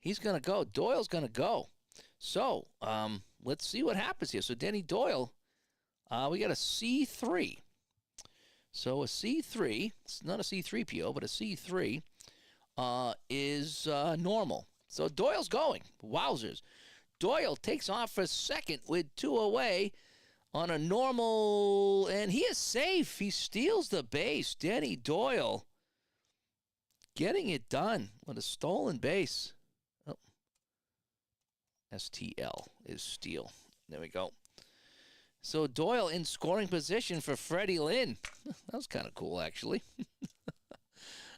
He's going to go. Doyle's going to go. So let's see what happens here. So Denny Doyle, we got a C3. So a C3, it's not a C3PO, but a C3 is normal. So Doyle's going. Wowzers. Doyle takes off for second with 2 away on a normal, and he is safe. He steals the base. Denny Doyle getting it done with a stolen base. Oh. STL is steal. There we go. So Doyle in scoring position for Freddie Lynn. That was kind of cool, actually.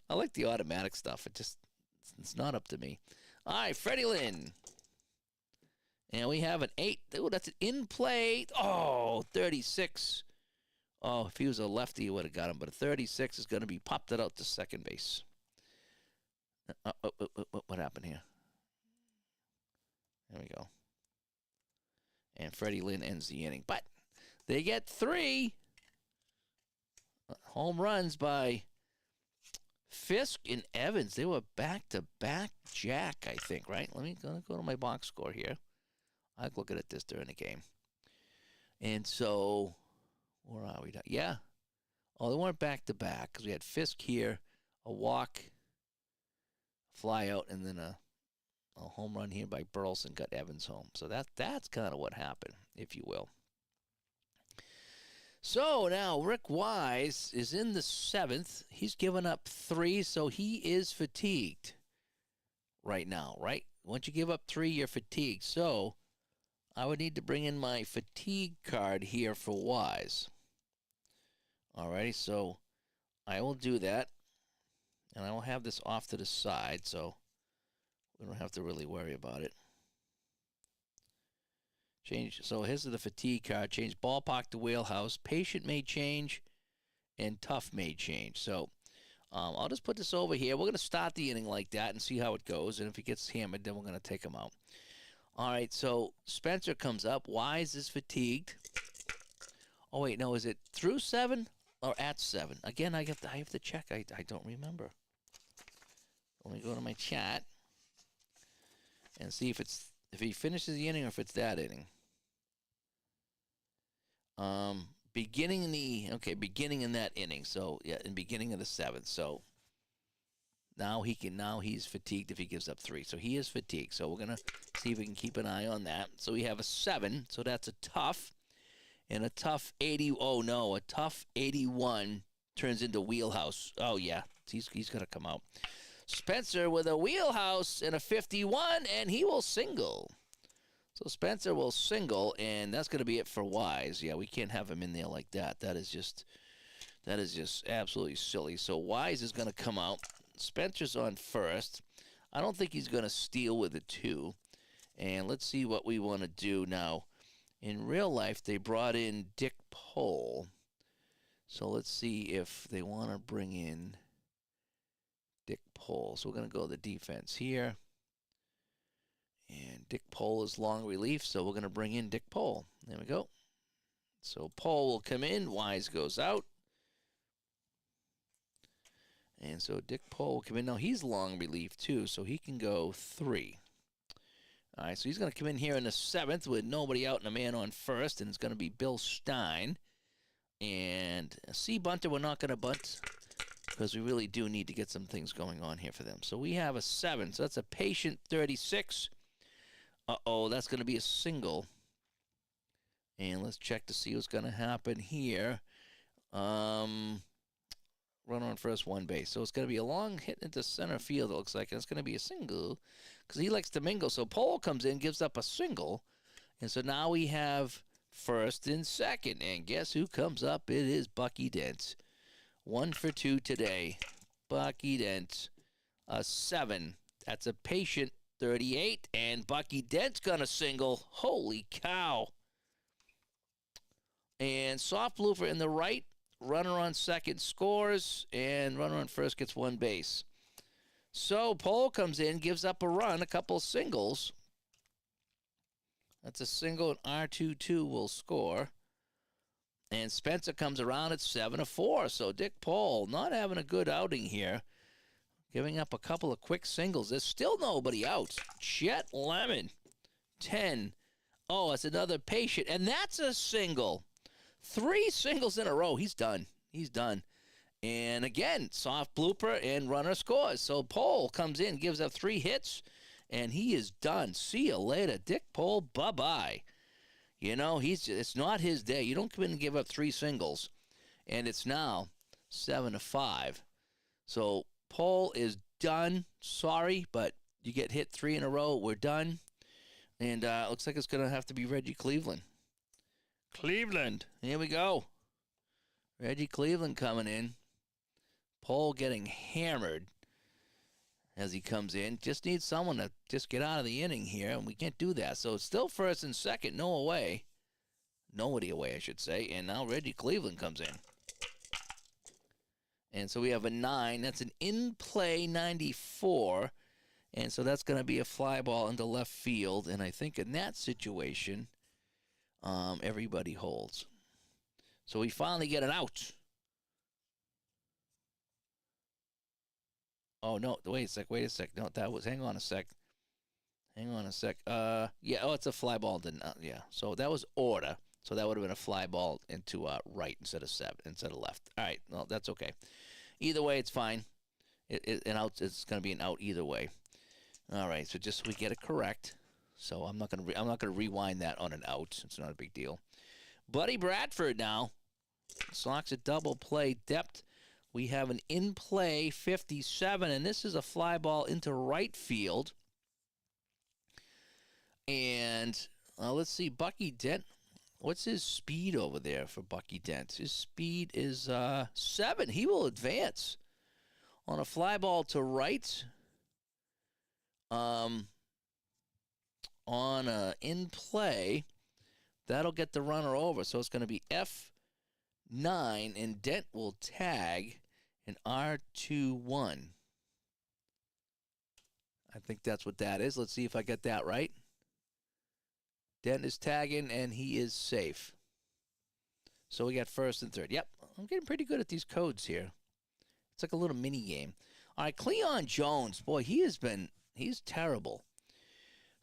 I like the automatic stuff. It's not up to me. All right, Freddie Lynn. And we have an 8. Oh, that's an in play. Oh, 36. Oh, if he was a lefty, he would have got him. But a 36 is going to be popped it out to second base. What happened here? There we go. And Freddie Lynn ends the inning. But they get 3 home runs by Fisk and Evans. They were back-to-back jack, I think, right? Let me go to my box score here. I was looking at this during the game. And so, where are we? Yeah. Oh, they weren't back-to-back because we had Fisk here, a walk, fly out, and then a home run here by Burleson got Evans home. So that's kind of what happened, if you will. So now Rick Wise is in the 7th. He's given up 3, so he is fatigued right now, right? Once you give up 3, you're fatigued. So I would need to bring in my fatigue card here for Wise. Alrighty, so I will do that. And I will have this off to the side, so we don't have to really worry about it. Change. So here's the fatigue card. Change ballpark to wheelhouse. Patient may change, and tough may change. So I'll just put this over here. We're going to start the inning like that and see how it goes. And if he gets hammered, then we're going to take him out. All right, so Spencer comes up. Wise is fatigued. Oh, wait, no, is it through 7 or at 7? Again, I have to check. I don't remember. Let me go to my chat and see if he finishes the inning or if it's that inning. Beginning in that inning. So yeah, in beginning of the 7th. So now he's fatigued if he gives up 3. So he is fatigued. So we're gonna see if we can keep an eye on that. So we have a 7. So that's a tough. And a tough 80. Oh no, a tough 81 turns into wheelhouse. Oh yeah, he's gonna come out. Spencer with a wheelhouse and a 51, and he will single. So Spencer will single, and that's going to be it for Wise. Yeah, we can't have him in there like that. That is just absolutely silly. So Wise is going to come out. Spencer's on first. I don't think he's going to steal with a 2. And let's see what we want to do now. In real life, they brought in Dick Pole. So let's see if they want to bring in Dick Pole. So we're going to go to the defense here. And Dick Pole is long relief, so we're going to bring in Dick Pole. There we go. So Pole will come in. Wise goes out. And so Dick Pole will come in. Now he's long relief too, so he can go 3. All right, so he's going to come in here in the 7th with nobody out and a man on first, and it's going to be Bill Stein. And C bunter, we're not going to bunt because we really do need to get some things going on here for them. So we have a 7, so that's a patient 36. Uh-oh, that's going to be a single. And let's check to see what's going to happen here. Runner on first, 1 base. So it's going to be a long hit into center field, it looks like. And it's going to be a single because he likes to mingle. So Pole comes in, gives up a single. And so now we have first and second. And guess who comes up? It is Bucky Dent. 1 for 2 today. Bucky Dent, a 7. That's a patient 38. And Bucky Dent's going to single. Holy cow. And soft blooper in the right. Runner on second scores, and runner on first gets 1 base. So Pole comes in, gives up a run, a couple singles. That's a single, and R22 will score. And Spencer comes around at 7-4. So Dick Pole not having a good outing here, giving up a couple of quick singles. There's still nobody out. Chet Lemon, 10. Oh, it's another patient, and that's a single. 3 singles in a row. He's done. He's done. And again, soft blooper and runner scores. So Pole comes in, gives up 3 hits, and he is done. See you later, Dick Pole. Bye-bye. You know, it's not his day. You don't come in and give up 3 singles. And it's now 7-5. So Pole is done. Sorry, but you get hit 3 in a row. We're done. And it looks like it's going to have to be Reggie Cleveland. Cleveland. Here we go. Reggie Cleveland coming in. Pole getting hammered as he comes in. Just needs someone to just get out of the inning here, and we can't do that. So it's still first and second, no away. Nobody away, I should say. And now Reggie Cleveland comes in. And so we have a 9. That's an in-play 94. And so that's going to be a fly ball into left field. And I think in that situation, everybody holds. So we finally get an out. Oh, no. Wait a sec. No, that was, hang on a sec. Yeah, oh, it's a fly ball. Yeah, so that was order. So that would have been a fly ball into right instead of left. All right, well, that's okay. Either way, it's fine. An out, it's going to be an out either way. All right, so just so we get it correct. So I'm not gonna rewind that on an out. It's not a big deal. Buddy Bradford now. Sox at double play depth. We have an in-play 57, and this is a fly ball into right field. And let's see, Bucky Dent. What's his speed over there for Bucky Dent? His speed is 7. He will advance on a fly ball to right. On in play, that'll get the runner over. So it's going to be F9, and Dent will tag an R21. I think that's what that is. Let's see if I get that right. Dent is tagging, and he is safe. So we got first and third. Yep, I'm getting pretty good at these codes here. It's like a little mini game. All right, Cleon Jones. Boy, he's terrible.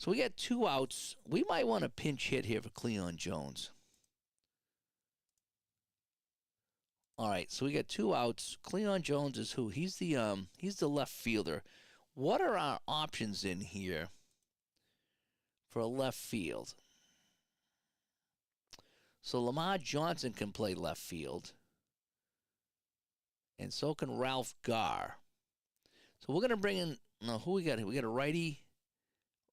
So we got 2 outs. We might want a pinch hit here for Cleon Jones. All right, so we got 2 outs. Cleon Jones is who? He's the left fielder. What are our options in here for a left field? So Lamar Johnson can play left field. And so can Ralph Garr. So we're going to bring in, no, who we got here? We got a righty.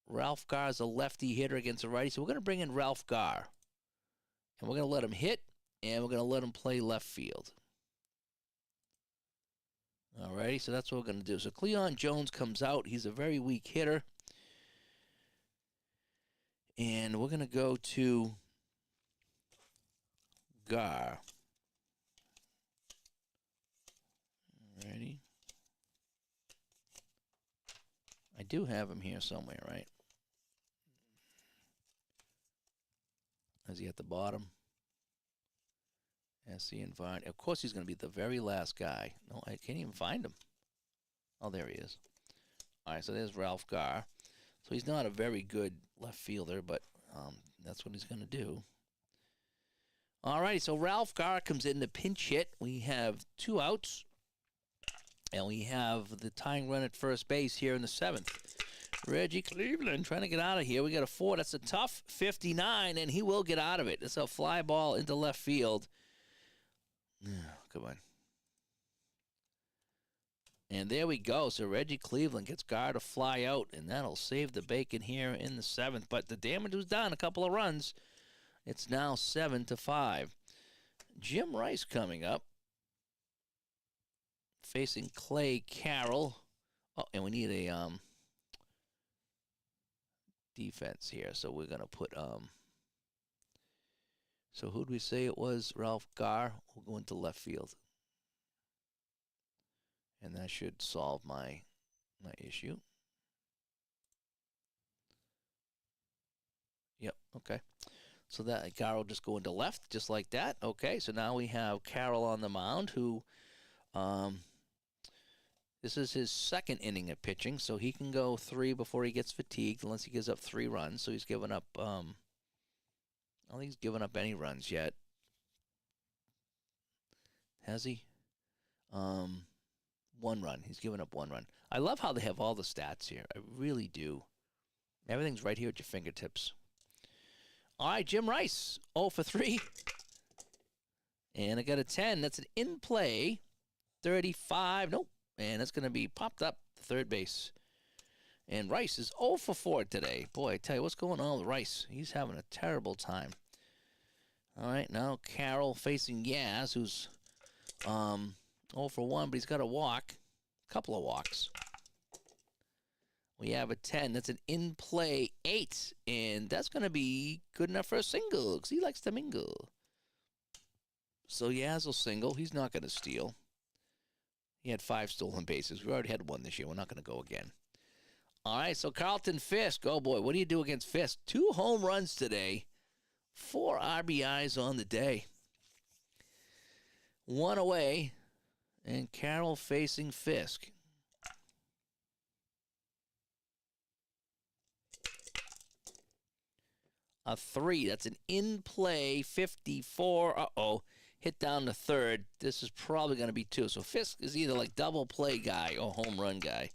Ralph Garr is a lefty hitter against a righty. So we're going to bring in Ralph Garr. And we're going to let him hit, and we're going to let him play left field. Alrighty, so that's what we're going to do. So Cleon Jones comes out. He's a very weak hitter. And we're going to go to Garr. Alrighty. I do have him here somewhere, right? Is he at the bottom? SC environment. Of course, he's going to be the very last guy. No, I can't even find him. Oh, there he is. All right, so there's Ralph Garr. So he's not a very good left fielder, but that's what he's going to do. All righty, so Ralph Garr comes in to pinch hit. We have 2 outs, and we have the tying run at first base here in the 7th. Reggie Cleveland trying to get out of here. We got a 4. That's a tough 59, and he will get out of it. It's a fly ball into left field. Come on. And there we go. So Reggie Cleveland gets Garr to fly out, and that'll save the bacon here in the 7th. But the damage was done. A couple of runs. It's now 7-5. Jim Rice coming up, facing Clay Carroll. Oh, and we need a defense here. So we're going to put so who'd we say it was? Ralph Garr. We'll go into left field. And that should solve my issue. Yep, okay. So that Garr will just go into left, just like that. Okay, so now we have Carroll on the mound, who this is his 2nd inning of pitching, so he can go 3 before he gets fatigued, unless he gives up 3 runs. So he's given up, I don't think he's given up any runs yet. Has he? 1 run. He's given up 1 run. I love how they have all the stats here. I really do. Everything's right here at your fingertips. All right, Jim Rice, 0 for 3. And I got a 10. That's an in-play 35. Nope. And that's going to be popped up to third base. And Rice is 0 for 4 today. Boy, I tell you, what's going on with Rice? He's having a terrible time. All right, now Carroll facing Yaz, who's 0 for 1, but he's got a walk. A couple of walks. We have a 10. That's an in-play 8. And that's going to be good enough for a single, because he likes to mingle. So Yaz will single. He's not going to steal. He had 5 stolen bases. We already had 1 this year. We're not going to go again. All right, so Carlton Fisk. Oh, boy, what do you do against Fisk? 2 home runs today. 4 RBIs on the day. 1 away. And Carroll facing Fisk. A 3. That's an in-play 54. Uh-oh. Hit down to third. This is probably going to be 2. So Fisk is either like double play guy or home run guy.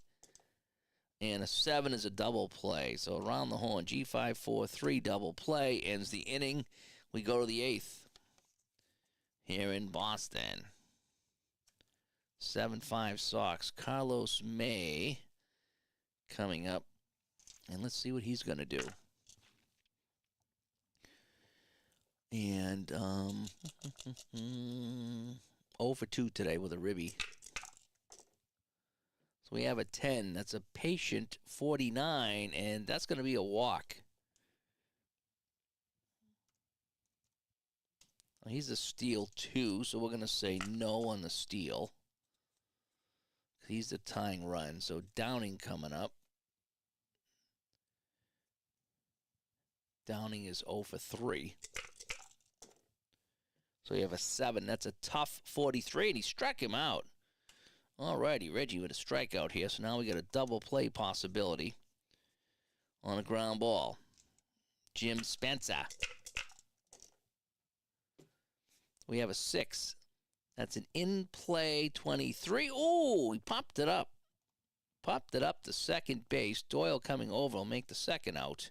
And a 7 is a double play. So around the horn, G5, 4, 3, double play. Ends the inning. We go to the 8th. Here in Boston. 7-5 Sox. Carlos May coming up. And let's see what he's going to do. And 0 for 2 today with a ribby. So we have a 10. That's a patient 49, and that's going to be a walk. He's a steal 2, so we're going to say no on the steal. He's the tying run. So Downing coming up. Downing is 0 for 3. So you have a 7. That's a tough 43, and he struck him out. All righty, Reggie with a strikeout here. So now we got a double play possibility on a ground ball. Jim Spencer. We have a 6. That's an in-play 23. Oh, he popped it up. Popped it up to second base. Doyle coming over will make the 2nd out.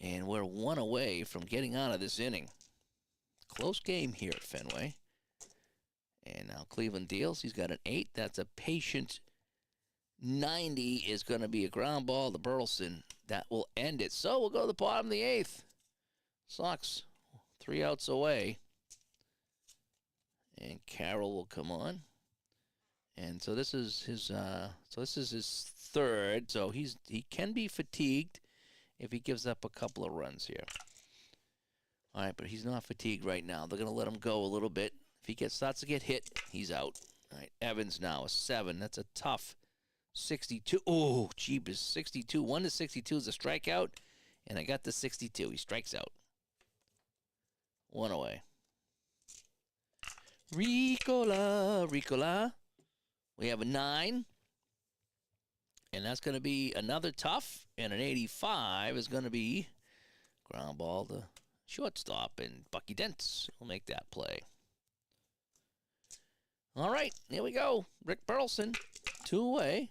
And we're 1 away from getting out of this inning. close game here at Fenway. And now Cleveland deals. He's got an 8. That's a patient 90 is going to be a ground ball to Burleson. That will end it. So we'll go to the bottom of the 8th. Sox 3 outs away. And Carroll will come on. And so this is his third. So he can be fatigued if he gives up a couple of runs here. All right, but he's not fatigued right now. They're going to let him go a little bit. If he starts to get hit, he's out. All right, Evans now a 7. That's a tough 62. Oh, jeepers, 62. 1 to 62 is a strikeout, and I got the 62. He strikes out. 1 away. Ricola. We have a 9, and that's going to be another tough, and an 85 is going to be ground ball to shortstop, and Bucky Dents will make that play. All right, here we go. Rick Burleson, 2 away.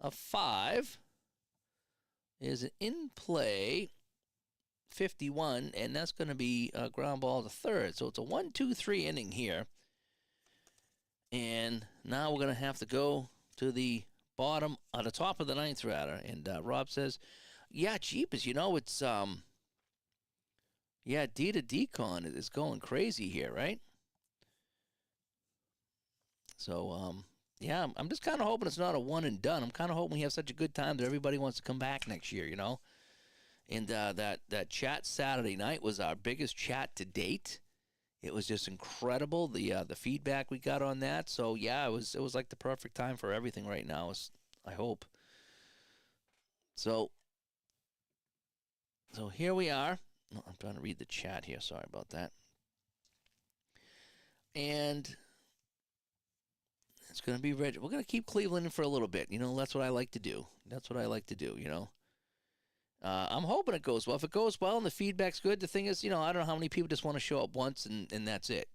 A 5 is an in-play 51, and that's going to be a ground ball to third. So it's a 1-2-3 inning here. And now we're going to have to go to the bottom, the top of the 9th, rather. And Rob says, yeah, jeepers, it's, D to decon is going crazy here, right? So, I'm just kind of hoping it's not a one and done. I'm kind of hoping we have such a good time that everybody wants to come back next year, And that chat Saturday night was our biggest chat to date. It was just incredible, the feedback we got on that. So, yeah, it was like the perfect time for everything right now, I hope. So here we are. I'm trying to read the chat here. Sorry about that. And it's going to be red. We're going to keep Cleveland in for a little bit. That's what I like to do. I'm hoping it goes well. If it goes well and the feedback's good, the thing is, I don't know how many people just want to show up once and that's it.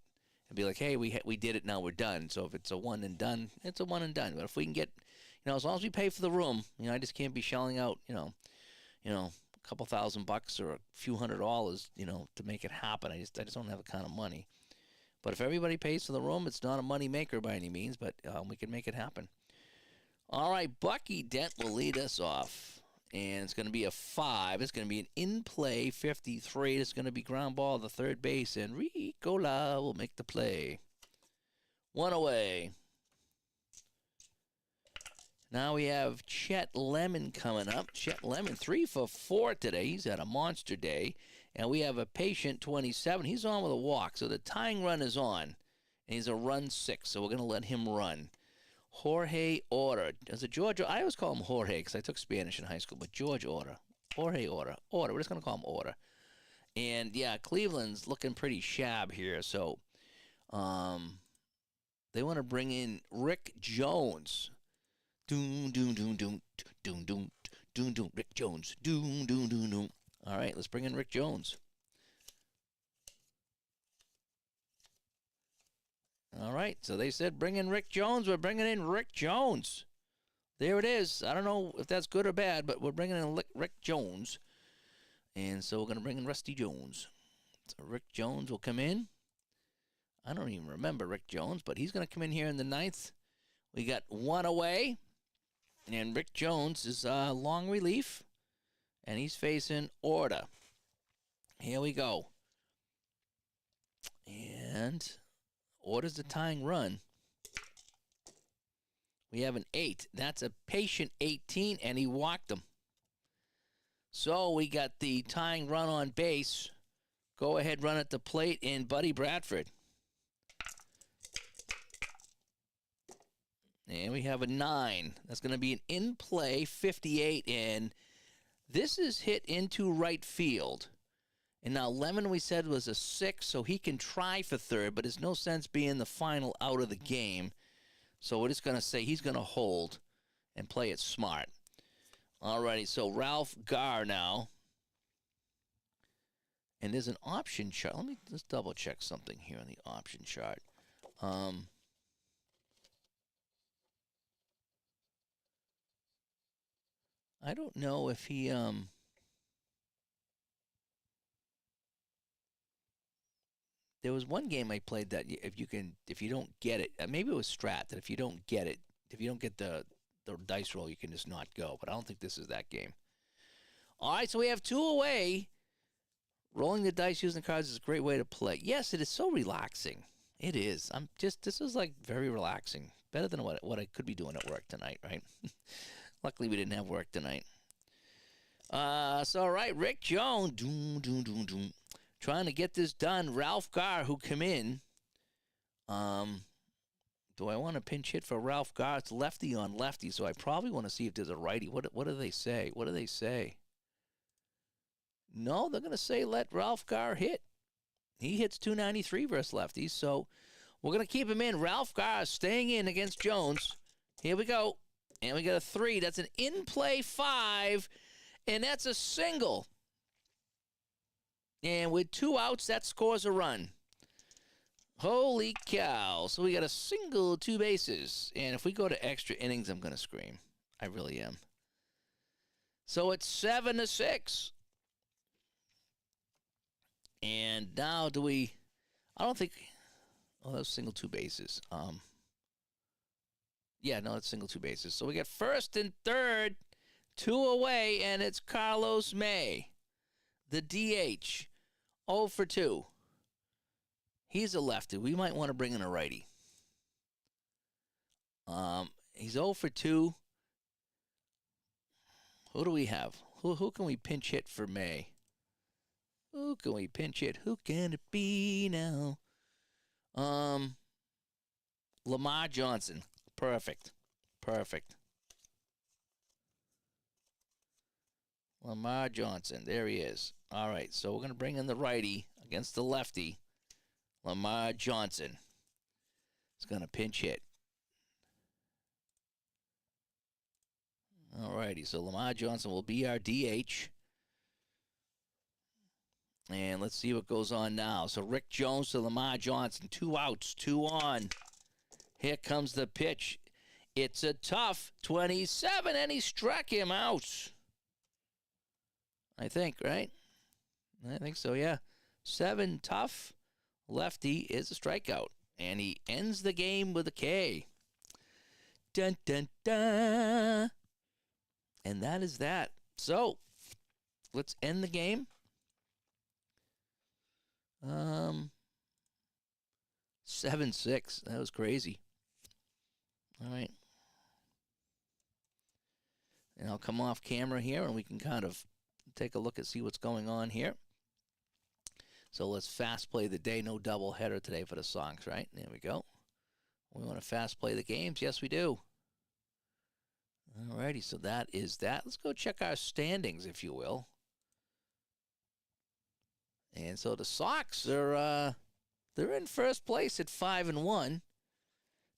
And be like, hey, we did it, now we're done. So if it's a one and done, it's a one and done. But if we can get, as long as we pay for the room, I just can't be shelling out, a couple $1,000 or a few $100, to make it happen. I just don't have the kind of money. But if everybody pays for the room, it's not a money maker by any means, but we can make it happen. All right, Bucky Dent will lead us off. And it's going to be a 5. It's going to be an in-play 53. It's going to be ground ball to third base, and Ricola will make the play. 1 away. Now we have Chet Lemon coming up. Chet Lemon, 3 for 4 today. He's had a monster day. And we have a patient 27. He's on with a walk, so the tying run is on. And he's a run 6, so we're going to let him run. Jorge Order. As a Georgia, I always call him Jorge because I took Spanish in high school, but George Order. Jorge Order. Order. We're just going to call him Order. And, yeah, Cleveland's looking pretty shab here, so they want to bring in Rick Jones. Doom, doom, doom, doom, doom, doom, doom, doom. Rick Jones. Doom, doom, doom, doom. All right, let's bring in Rick Jones. All right, so they said bring in Rick Jones. We're bringing in Rick Jones. There it is. I don't know if that's good or bad, but we're bringing in Rick Jones. And so we're going to bring in Rusty Jones. So Rick Jones will come in. I don't even remember Rick Jones, but he's going to come in here in the 9th. We got 1 away. And Rick Jones is long relief. And he's facing Order. Here we go. And Order's the tying run. We have an 8. That's a patient 18, and he walked him. So we got the tying run on base. Go ahead, run at the plate in Buddy Bradford. And we have a 9. That's going to be an in-play 58, and this is hit into right field. And now Lemon, we said, was a 6, so he can try for third, but there's no sense being the final out of the game. So we're just going to say he's going to hold and play it smart. All righty, so Ralph Garr now. And there's an option chart. Let me just double-check something here on the option chart. I don't know if he... There was one game I played that if you don't get it, maybe it was Strat, that if you don't get it, if you don't get the dice roll, you can just not go. But I don't think this is that game. All right, so we have 2 away. Rolling the dice using the cards is a great way to play. Yes, it is so relaxing. It is. This is like very relaxing. Better than what I could be doing at work tonight, right? Luckily, we didn't have work tonight. So, all right, Rick Jones, trying to get this done. Ralph Garr, who come in. Do I want to pinch hit for Ralph Garr? It's lefty on lefty, so I probably want to see if there's a righty. What do they say? What do they say? No, they're going to say let Ralph Garr hit. He hits 293 versus lefties, so we're going to keep him in. Ralph Garr staying in against Jones. Here we go. And we got a 3. That's an in-play 5, and that's a single. And with 2 outs, that scores a run. Holy cow. So we got a single, 2 bases. And if we go to extra innings, I'm going to scream. I really am. So it's 7-6. And now I don't think, that was single 2 bases. Yeah, no, it's single 2 bases. So we got first and third, 2 away, and it's Carlos May, the DH, 0 for 2. He's a lefty. We might want to bring in a righty. He's 0 for 2. Who do we have? Who can we pinch hit for May? Who can we pinch hit? Who can it be now? Lamar Johnson. Perfect. Lamar Johnson. There he is. All right, so we're going to bring in the righty against the lefty. Lamar Johnson is going to pinch hit. All righty, so Lamar Johnson will be our DH. And let's see what goes on now. So Rick Jones to Lamar Johnson. 2 outs, 2 on. Here comes the pitch. It's a tough 27, and he struck him out. I think, right? I think so, yeah. 7 tough. Lefty is a strikeout. And he ends the game with a K. Dun, dun, dun. And that is that. So, let's end the game. 7-6. That was crazy. All right. And I'll come off camera here and we can kind of take a look and see what's going on here. So let's fast play the day. No double header today for the Sox, right? There we go. We want to fast play the games. Yes, we do. All righty. So that is that. Let's go check our standings, if you will. And so the Sox are they're in first place at 5-1,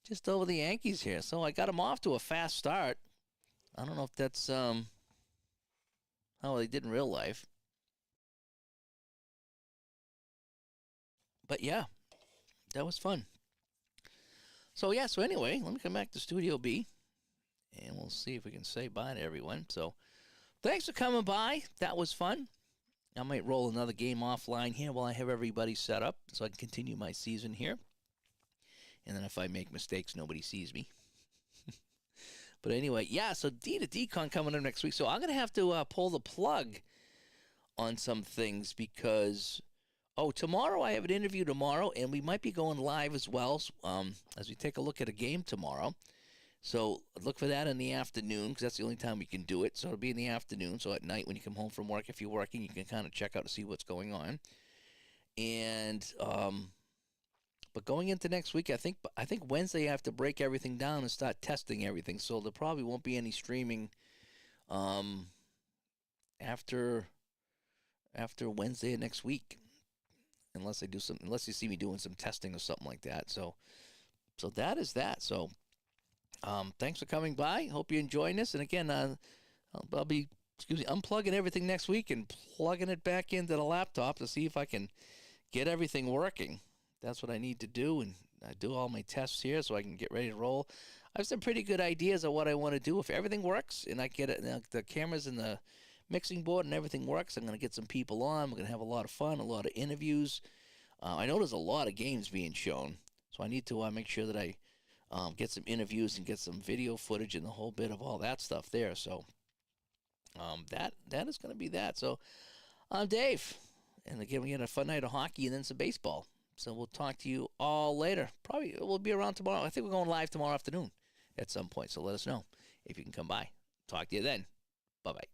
just over the Yankees here. So I got them off to a fast start. I don't know if that's how they did in real life. But yeah, that was fun. So yeah, so anyway, let me come back to Studio B, and we'll see if we can say bye to everyone. So thanks for coming by. That was fun. I might roll another game offline here while I have everybody set up so I can continue my season here. And then if I make mistakes, nobody sees me. But anyway, yeah, so D to D-Con coming up next week. So I'm going to have to pull the plug on some things because, tomorrow I have an interview tomorrow, and we might be going live as well as we take a look at a game tomorrow. So look for that in the afternoon because that's the only time we can do it. So it'll be in the afternoon. So at night when you come home from work, if you're working, you can kind of check out to see what's going on. And but going into next week, I think Wednesday I have to break everything down and start testing everything. So there probably won't be any streaming after Wednesday of next week, unless you see me doing some testing or something like that. So that is that. So. Thanks for coming by. Hope you're enjoying this. And again, I'll be unplugging everything next week and plugging it back into the laptop to see if I can get everything working. That's what I need to do, and I do all my tests here so I can get ready to roll. I have some pretty good ideas of what I want to do. If everything works and I get it, the cameras and the mixing board and everything works, I'm going to get some people on. We're going to have a lot of fun, a lot of interviews. I know there's a lot of games being shown, so I need to make sure that I get some interviews and get some video footage and the whole bit of all that stuff there. So that is going to be that. So I'm Dave, and again, we had a fun night of hockey and then some baseball. So we'll talk to you all later. Probably we'll be around tomorrow. I think we're going live tomorrow afternoon at some point. So let us know if you can come by. Talk to you then. Bye-bye.